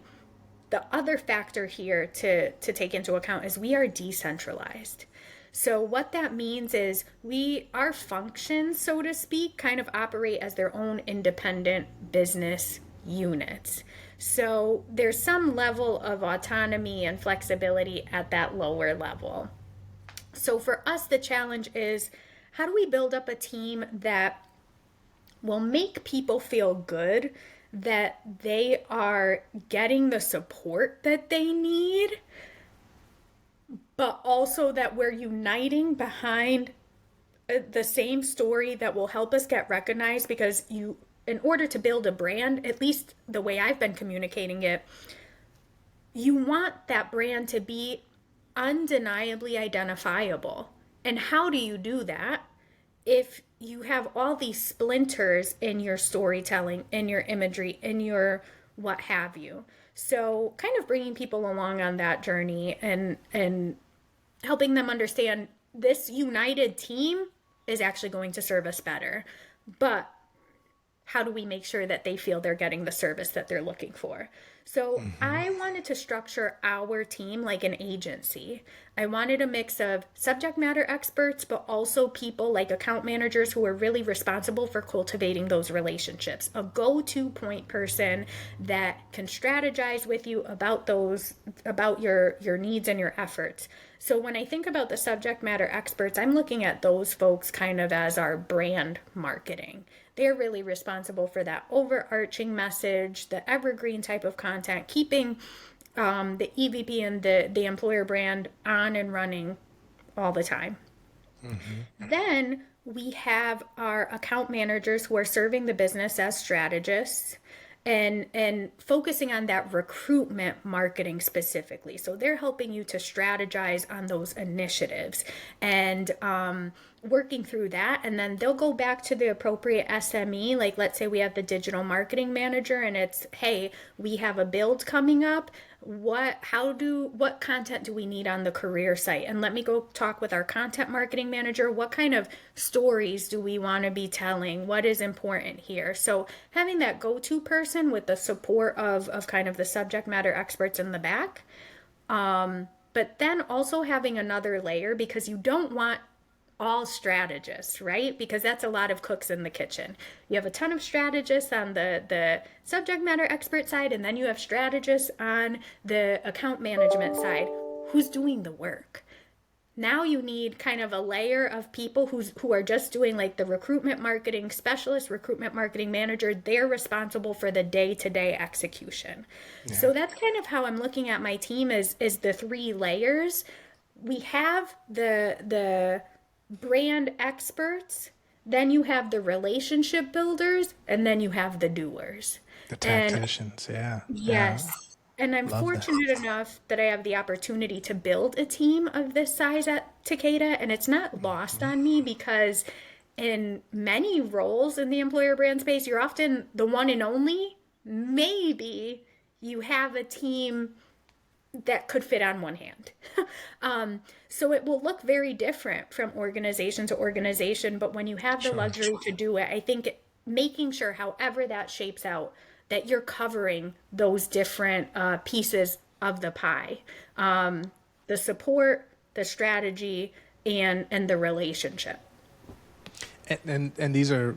The other factor here to take into account is we are decentralized. So what that means is our functions, so to speak, kind of operate as their own independent business units. So there's some level of autonomy and flexibility at that lower level. So for us, the challenge is how do we build up a team that will make people feel good that they are getting the support that they need, but also that we're uniting behind the same story that will help us get recognized because in order to build a brand, at least the way I've been communicating it, you want that brand to be undeniably identifiable. And how do you do that if you have all these splinters in your storytelling, in your imagery, in your what have you? So, kind of bringing people along on that journey and helping them understand this united team is actually going to serve us better. But how do we make sure that they feel they're getting the service that they're looking for? So I wanted to structure our team like an agency. I wanted a mix of subject matter experts, but also people like account managers who are really responsible for cultivating those relationships. A go-to point person that can strategize with you about your needs and your efforts. So when I think about the subject matter experts, I'm looking at those folks kind of as our brand marketing. They're really responsible for that overarching message, the evergreen type of content, keeping the EVP and the employer brand on and running all the time. Then we have our account managers who are serving the business as strategists and focusing on that recruitment marketing specifically. So they're helping you to strategize on those initiatives and working through that. And then they'll go back to the appropriate SME. Like, let's say we have the digital marketing manager and it's, hey, we have a build coming up. What content do we need on the career site? And let me go talk with our content marketing manager. What kind of stories do we want to be telling? What is important here? So having that go-to person with the support of kind of the subject matter experts in the back. But then also having another layer, because you don't want all strategists, right? Because that's a lot of cooks in the kitchen. You have a ton of strategists on the subject matter expert side, and then you have strategists on the account management side. Who's doing the work? Now you need kind of a layer of people who are just doing like the recruitment marketing specialist, recruitment marketing manager. They're responsible for the day-to-day execution. Yeah. So that's kind of how I'm looking at my team is the three layers. We have the brand experts, then you have the relationship builders, and then you have the doers. The tacticians, yeah. Yes. Yeah. And I'm fortunate enough that I have the opportunity to build a team of this size at Takeda, and it's not lost on me because in many roles in the employer brand space, you're often the one and only. Maybe you have a team that could fit on one hand. So it will look very different from organization to organization, but when you have the luxury to do it, I think making sure, however that shapes out, that you're covering those different pieces of the pie. The support, the strategy, and the relationship. And these are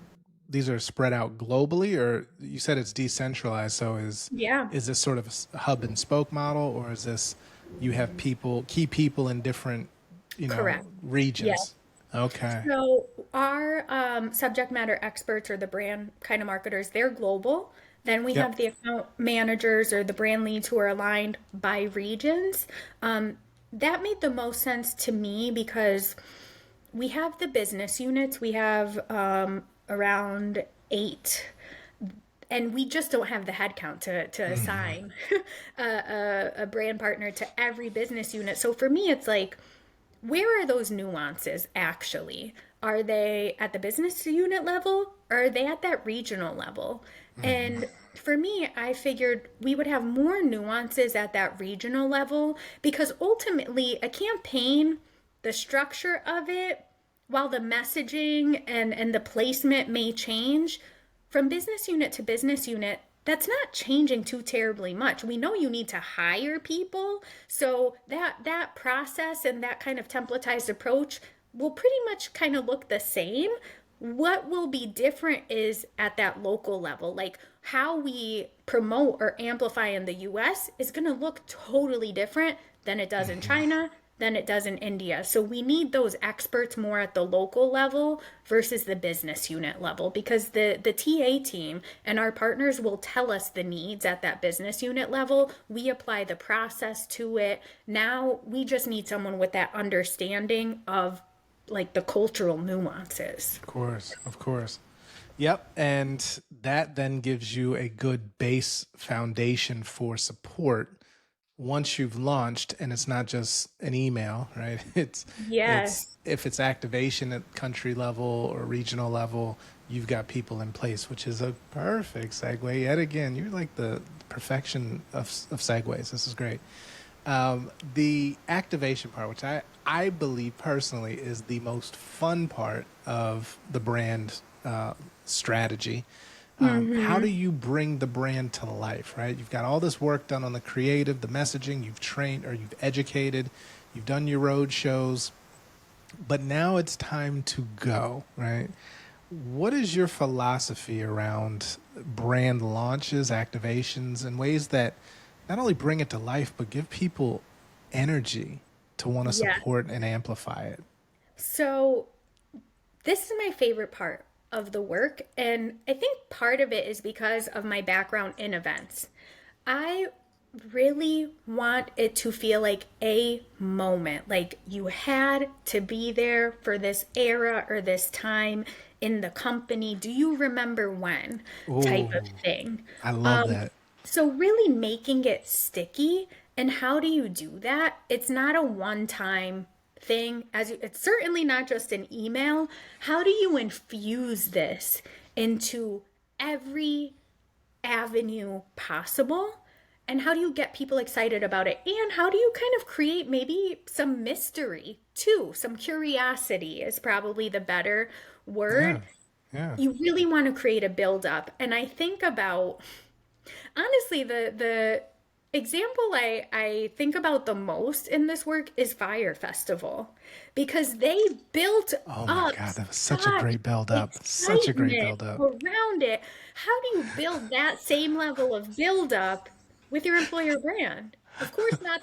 spread out globally, or you said it's decentralized. So is this sort of a hub and spoke model, or is this you have key people in different, Correct. regions? Yes. Okay. So our subject matter experts or the brand kind of marketers, they're global. Then we have the account managers or the brand leads who are aligned by regions. That made the most sense to me because we have the business units. We have around 8, and we just don't have the headcount to assign a brand partner to every business unit. So for me, it's like, where are those nuances actually? Are they at the business unit level, or are they at that regional level? And for me, I figured we would have more nuances at that regional level because ultimately a campaign, the structure of it, while the messaging and the placement may change from business unit to business unit, that's not changing too terribly much. We know you need to hire people, so that process and that kind of templatized approach will pretty much kind of look the same. What will be different is at that local level, like how we promote or amplify in the US is going to look totally different than it does in China, than it does in India. So we need those experts more at the local level versus the business unit level because the TA team and our partners will tell us the needs at that business unit level. We apply the process to it. Now we just need someone with that understanding of like the cultural nuances. Of course, of course. Yep. And that then gives you a good base foundation for support once you've launched, and it's not just an email, right? It's Yes. if it's activation at country level or regional level, you've got people in place, which is a perfect segue. Yet again, you're like the perfection of segues. This is great. The activation part, which I believe personally is the most fun part of the brand strategy. How do you bring the brand to life, right? You've got all this work done on the creative, the messaging, you've trained or you've educated, you've done your road shows, but now it's time to go, right? What is your philosophy around brand launches, activations, and ways that not only bring it to life, but give people energy to want to Yeah. support and amplify it? So this is my favorite part of the work. And I think part of it is because of my background in events. I really want it to feel like a moment, like you had to be there for this era or this time in the company. Do you remember when? Type of Oh, thing. I love Um, that. so really making it sticky. And how do you do that? It's not a one-time thing it's certainly not just an email. How do you infuse this into every avenue possible? And how do you get people excited about it? And how do you kind of create maybe some mystery too? Some curiosity is probably the better Yeah. word. Yeah. You really want to create a build up. And I think about honestly the example I think about the most in this work is Fire Festival because they built Oh my up God, that was such a such great build up. Such a great excitement build up. around it. How do you build that same level of build up with your employer brand? Of course, not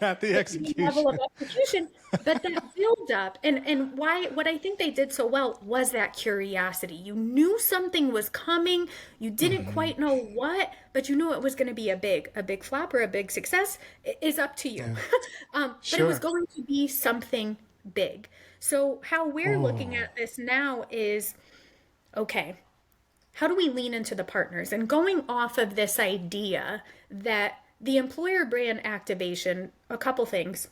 Not the the same level of execution. execution, but that build up and why what I think they did so well was that curiosity. You knew something was coming, you didn't quite know what, but you knew it was going to be a big flop or a big success is up to you. Yeah. But it was Sure. going to be something big. So how we're looking Oh, at this now is okay, how do we lean into the partners? And going off of this idea that the employer brand activation, a couple things,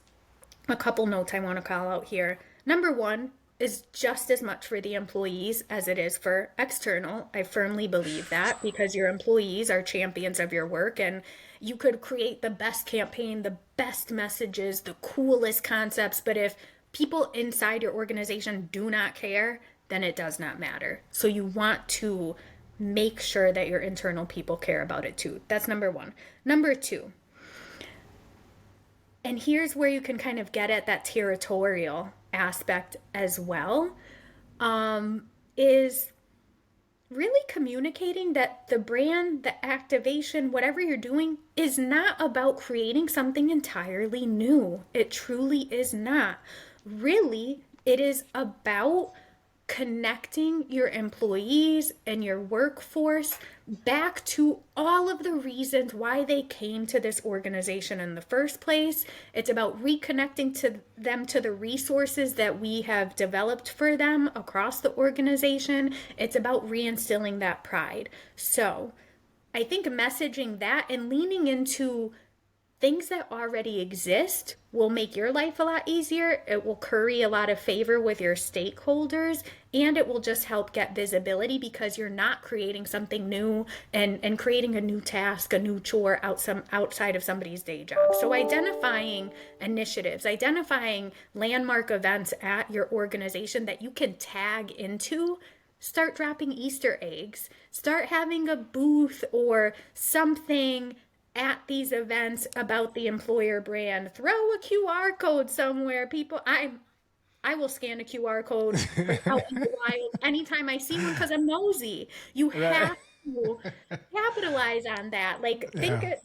a couple notes I want to call out here. Number one is just as much for the employees as it is for external. I firmly believe that because your employees are champions of your work and you could create the best campaign, the best messages, the coolest concepts, but if people inside your organization do not care, then it does not matter. So you want to make sure that your internal people care about it too. That's number one. Number two, and here's where you can kind of get at that territorial aspect as well, is really communicating that the brand, the activation, whatever you're doing, is not about creating something entirely new. It truly is not. Really, it is about connecting your employees and your workforce back to all of the reasons why they came to this organization in the first place. It's about reconnecting to them to the resources that we have developed for them across the organization. It's about reinstilling that pride. So, I think messaging that and leaning into things that already exist will make your life a lot easier. It will curry a lot of favor with your stakeholders, and it will just help get visibility because you're not creating something new and creating a new task, a new chore outside of somebody's day job. So identifying initiatives, identifying landmark events at your organization that you can tag into. Start dropping Easter eggs. Start having a booth or something at these events about the employer brand. Throw a QR code somewhere. People, I will scan a QR code like out in the wild anytime I see one because I'm nosy. You Right. have to capitalize on that. Like think Yeah.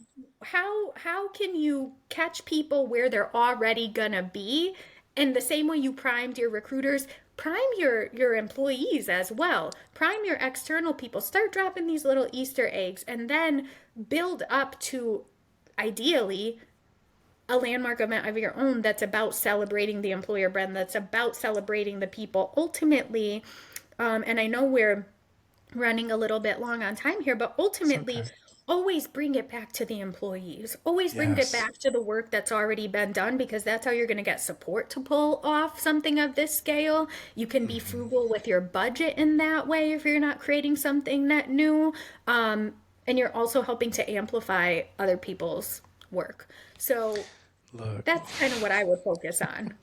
how can you catch people where they're already gonna be? And the same way you primed your recruiters, prime your employees as well. Prime your external people. Start dropping these little Easter eggs and then build up to ideally a landmark event of your own that's about celebrating the employer brand, that's about celebrating the people. Ultimately, and I know we're running a little bit long on time here, but It's ultimately, okay. always bring it back to the employees. Always bring it Yes. back to the work that's already been done because that's how you're going to get support to pull off something of this scale. You can be frugal with your budget in that way if you're not creating something that new. And you're also helping to amplify other people's work. So Look, that's kind of what I would focus on.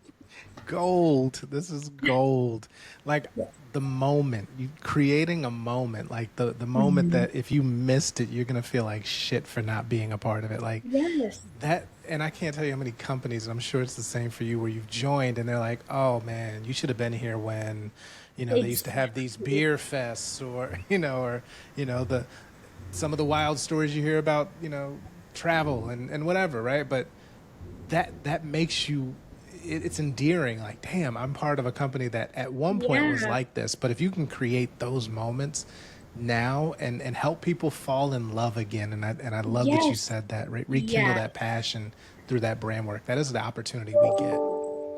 gold. This is gold. Like the moment, you creating a moment, like the moment Mhm. that if you missed it, you're gonna feel like shit for not being a part of it. Like Yes. that, and I can't tell you how many companies, and I'm sure it's the same for you, where you've joined and they're like, oh man, you should have been here when, they used to have these Exactly. beer fests, or the some of the wild stories you hear about, travel and whatever, right? But that makes you, it's endearing. Like, damn, I'm part of a company that at one point was Yeah. like this. But if you can create those moments now and help people fall in love again, and I love that you Yes. said that, rekindle Yes. that passion through that brand work. That is the opportunity we get.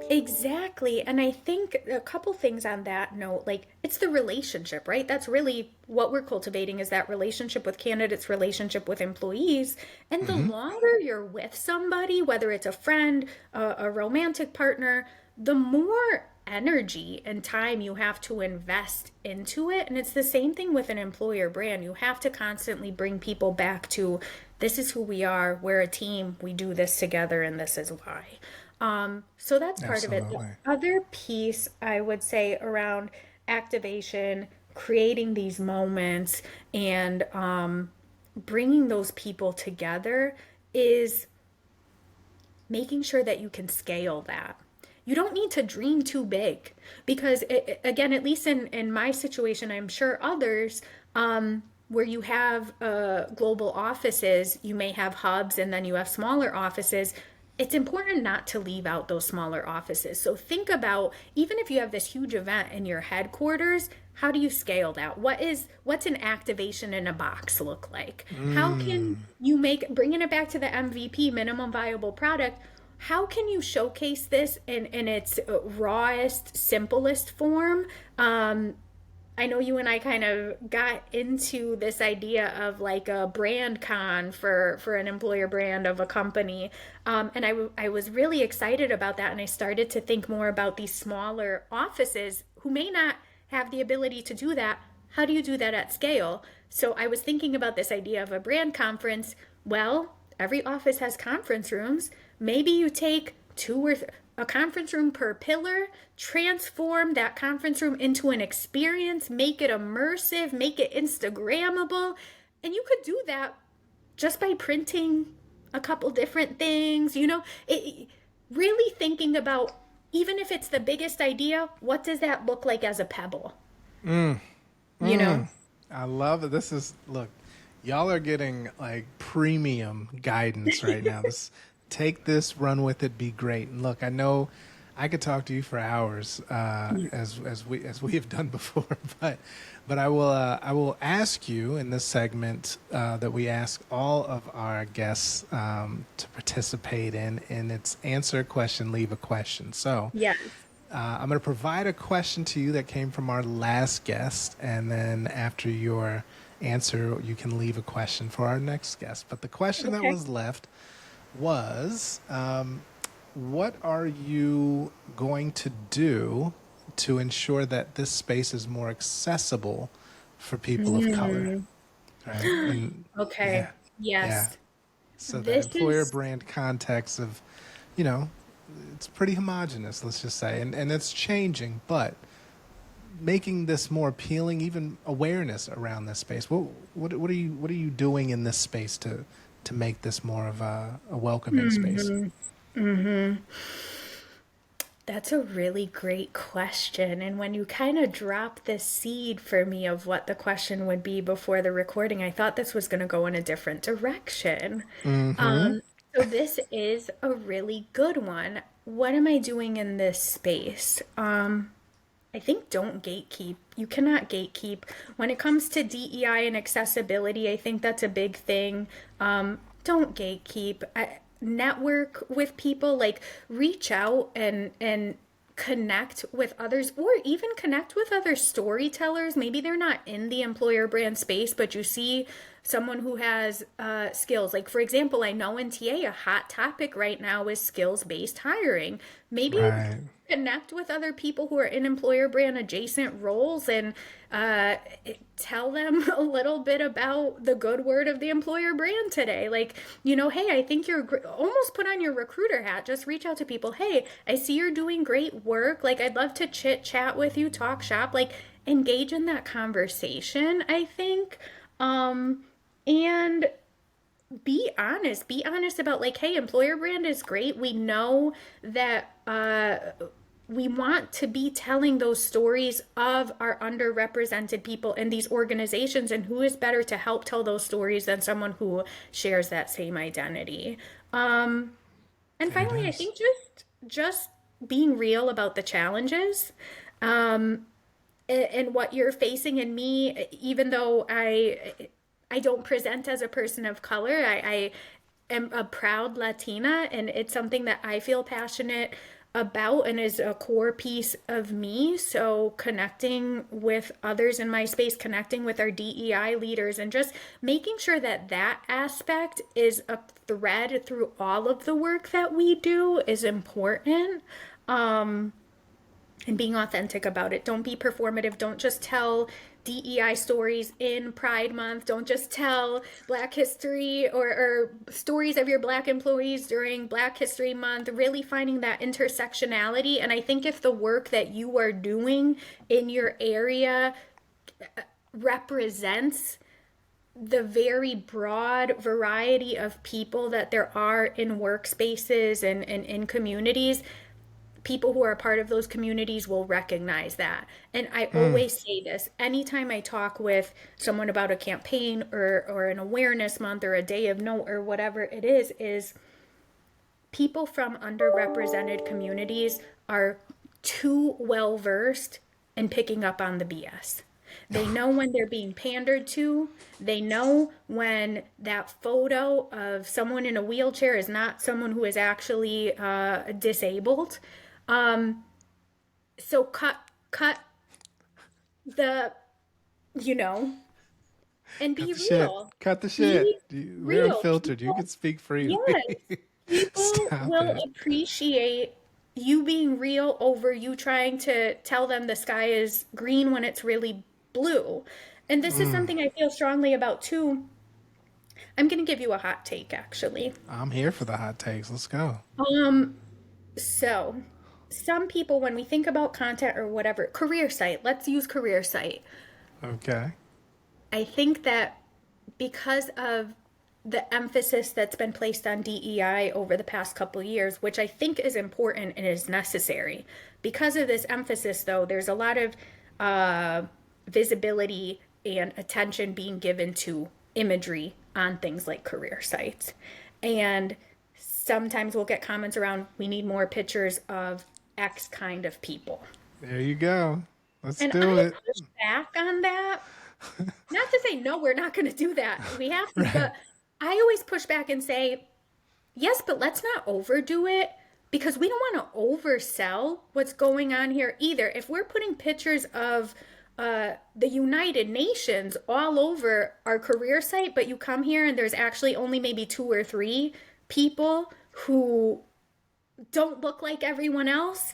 Exactly. And I think a couple things on that note, like it's the relationship, right? That's really what we're cultivating is that relationship with candidates, relationship with employees. And the Hmm. longer you're with somebody, whether it's a friend, a romantic partner, the more energy and time you have to invest into it. And it's the same thing with an employer brand. You have to constantly bring people back to this is who we are, we're a team, we do this together, and this is why. So that's part of it. The Absolutely. other piece I would say around activation, creating these moments, and bringing those people together is making sure that you can scale that. You don't need to dream too big because, again, at least in my situation, I'm sure others, where you have global offices, you may have hubs and then you have smaller offices. It's important not to leave out those smaller offices. So think about even if you have this huge event in your headquarters, how do you scale that? What's an activation in a box look like? How can Mm. you make bringing it back to the MVP, minimum viable product? How can you showcase this in its rawest, simplest form? I know you and I kind of got into this idea of like a brand con for an employer brand of a company, and I was really excited about that, and I started to think more about these smaller offices who may not have the ability to do that. How do you do that at scale? So I was thinking about this idea of a brand conference. Well, every office has conference rooms. Maybe you take a conference room per pillar, transform that conference room into an experience, make it immersive, make it Instagrammable. And you could do that just by printing a couple different things, really thinking about even if it's the biggest idea, what does that look like as a pebble? You know? I love it. This is, look, y'all are getting like premium guidance right now. This, take this, run with it, be great. And look, I know I could talk to you for hours, as we have done before, but I will ask you in this segment that we ask all of our guests to participate in, and it's answer a question, leave a question. So Yes. I'm going to provide a question to you that came from our last guest, and then after your answer, you can leave a question for our next guest. But the question that Okay. was left was what are you going to do to ensure that this space is more accessible for people of color? Mm, Right. And okay. yeah, yeah. Yes. So that This employer is brand context of, you know, it's pretty homogenous, let's just say, and it's changing, but making this more appealing, even awareness around this space. What are you doing in this space to make this more of a welcoming space? That's a really great question. And when you kind of dropped the seed for me of what the question would be before the recording, I thought this was going to go in a different direction. Mm-hmm. Um, so this is a really good one. What am I doing in this space? I think don't gatekeep. You cannot gatekeep. When it comes to DEI and accessibility, I think that's a big thing. Don't gatekeep. Network with people, like reach out and connect with others, or even connect with other storytellers. Maybe they're not in the employer brand space, but you see someone who has skills. Like, for example, I know in TA a hot topic right now is skills based hiring. Maybe Right. connect with other people who are in employer brand adjacent roles and uh, tell them a little bit about the good word of the employer brand today. Like, hey, I think you're almost put on your recruiter hat. Just reach out to people. Hey, I see you're doing great work. Like, I'd love to chit chat with you, talk shop, like, engage in that conversation, I think. And be honest about, like, hey, employer brand is great. We know that we want to be telling those stories of our underrepresented people in these organizations, and who is better to help tell those stories than someone who shares that same identity. And There it finally, I is. think just being real about the challenges and what you're facing. And me, even though I don't present as a person of color, I am a proud Latina, and it's something that I feel passionate about and is a core piece of me. So connecting with others in my space, connecting with our DEI leaders, and just making sure that that aspect is a thread through all of the work that we do is important. And being authentic about it. Don't be performative. Don't just tell DEI stories in Pride Month. Don't just tell Black History or stories of your Black employees during Black History Month. Really finding that intersectionality. And I think if the work that you are doing in your area represents the very broad variety of people that there are in workspaces and in communities, people who are a part of those communities will recognize that. And I always say this anytime I talk with someone about a campaign or an awareness month or a day of note or whatever it is people from underrepresented communities are too well versed in picking up on the BS. They know when they're being pandered to. They know when that photo of someone in a wheelchair is not someone who is actually disabled. So cut the, you know, and Cut be the shit. real. Cut the shit. Be We're real. unfiltered. You can People, speak freely. yes, people Stop will it. appreciate you being real over you trying to tell them the sky is green when it's really blue. And this is something I feel strongly about too. I'm going to give you a hot take, actually. I'm here for the hot takes. Let's go. So, some people, when we think about content or whatever, career site, let's use career site. Okay. I think that because of the emphasis that's been placed on DEI over the past couple of years, which I think is important and is necessary. Because of this emphasis, though, there's a lot of visibility and attention being given to imagery on things like career sites. And sometimes we'll get comments around, we need more pictures of X kind of people. There you go. Let's And do I it. push back on that. Not to say, no, we're not going to do that. We have to, Right. but I always push back and say, yes, but let's not overdo it, because we don't want to oversell what's going on here either. If we're putting pictures of the United Nations all over our career site, but you come here and there's actually only maybe two or three people who don't look like everyone else,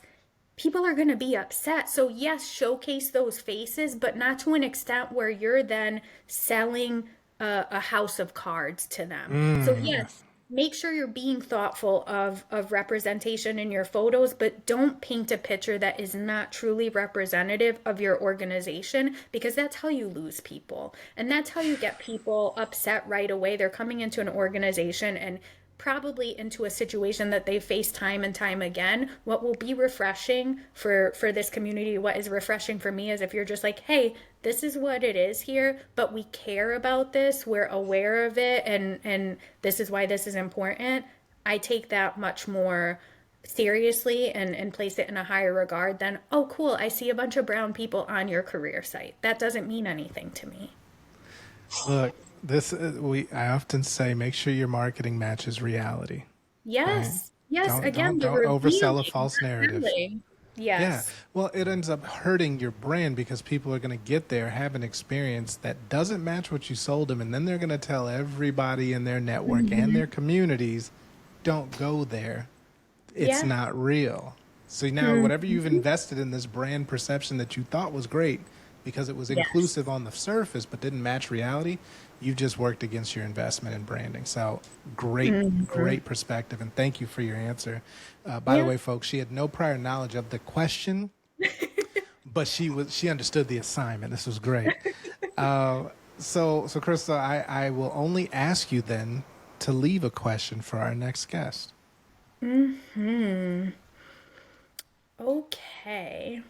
people are going to be upset. So, yes, showcase those faces, but not to an extent where you're then selling a house of cards to them. So, yes, make sure you're being thoughtful of representation in your photos, but don't paint a picture that is not truly representative of your organization, because that's how you lose people. And that's how you get people upset right away. They're coming into an organization and probably into a situation that they've faced time and time again. What will be refreshing for this community, what is refreshing for me, is if you're just like, hey, this is what it is here, but we care about this, we're aware of it, and this is why this is important. I take that much more seriously and place it in a higher regard than, oh cool, I see a bunch of brown people on your career site. That doesn't mean anything to me. Look, this I often say, make sure your marketing matches reality. Right? Yes, yes, again, the Don't oversell a revealing, false not narrative. selling. Yeah. Yes. Well, it ends up hurting your brand because people are going to get there, have an experience that doesn't match what you sold them, and then they're going to tell everybody in their network and their communities, don't go there. It's Yeah. not real. So now whatever you've Mhm. invested in this brand perception that you thought was great because it was Yes. inclusive on the surface but didn't match reality, you've just worked against your investment in branding. So great perspective, and thank you for your answer. By the Yeah. way, folks, she had no prior knowledge of the question, but she understood the assignment. This was great. So Crystal, I will only ask you then to leave a question for our next guest. Okay.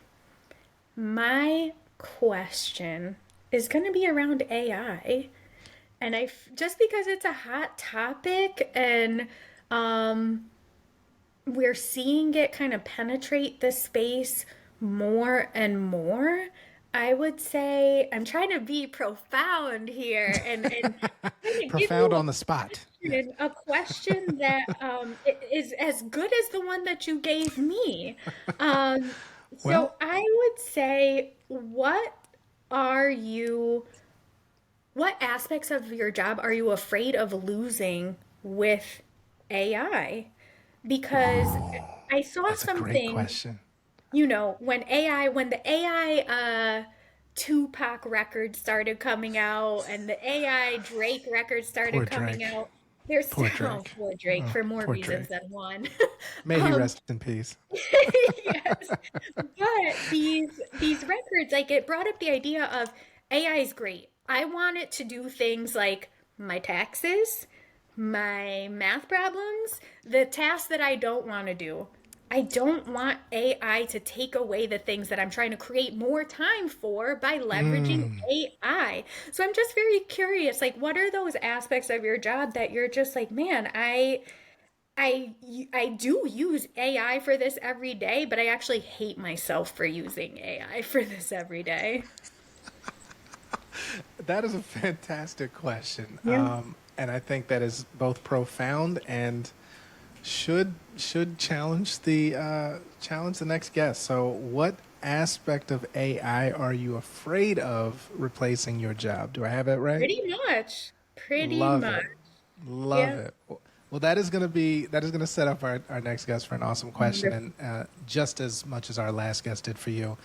My question is going to be around AI. And just because it's a hot topic and um we're seeing it kind of penetrate the space more and more, I would say I'm trying to be profound here and kind of give Profound you on the spot. Yeah. a question that is as good as the one that you gave me. Um, Well, so I would say, are you, what aspects of your job are you afraid of losing with AI? Because I saw that's a great something, question. when the AI Tupac records started coming out and the AI Drake records Poor started coming Drake. out, there's Poor oh, Drake. poor Drake Oh, for more poor reasons Drake. than one. May he um, rest in peace. yes, but these records, like, it brought up the idea of AI is great. I want it to do things like my taxes, my math problems, the tasks that I don't want to do. I don't want AI to take away the things that I'm trying to create more time for by leveraging AI. So I'm just very curious, like, what are those aspects of your job that you're just like, man, I do use AI for this every day, but I actually hate myself for using AI for this every day. That is a fantastic question, Yeah. and I think that is both profound and should challenge the next guest. So, what aspect of AI are you afraid of replacing your job? Do I have it right? Pretty much. Pretty Love much. it. Love Yeah. it. Well, that is gonna set up our next guest for an awesome question, Wonderful. and just as much as our last guest did for you,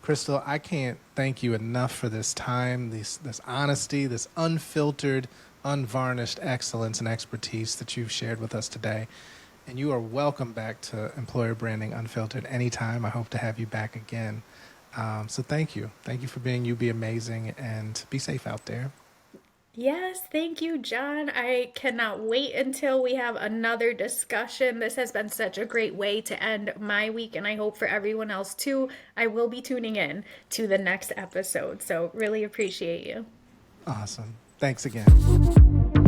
Crystal. I can't thank you enough for this time, this honesty, this unfiltered, unvarnished excellence and expertise that you've shared with us today. And you are welcome back to Employer Branding Unfiltered anytime. I hope to have you back again. So thank you for being you. Be amazing and be safe out there. Yes, thank you, John. I cannot wait until we have another discussion. This has been such a great way to end my week, and I hope for everyone else too. I will be tuning in to the next episode, so really appreciate you. Awesome. Thanks again.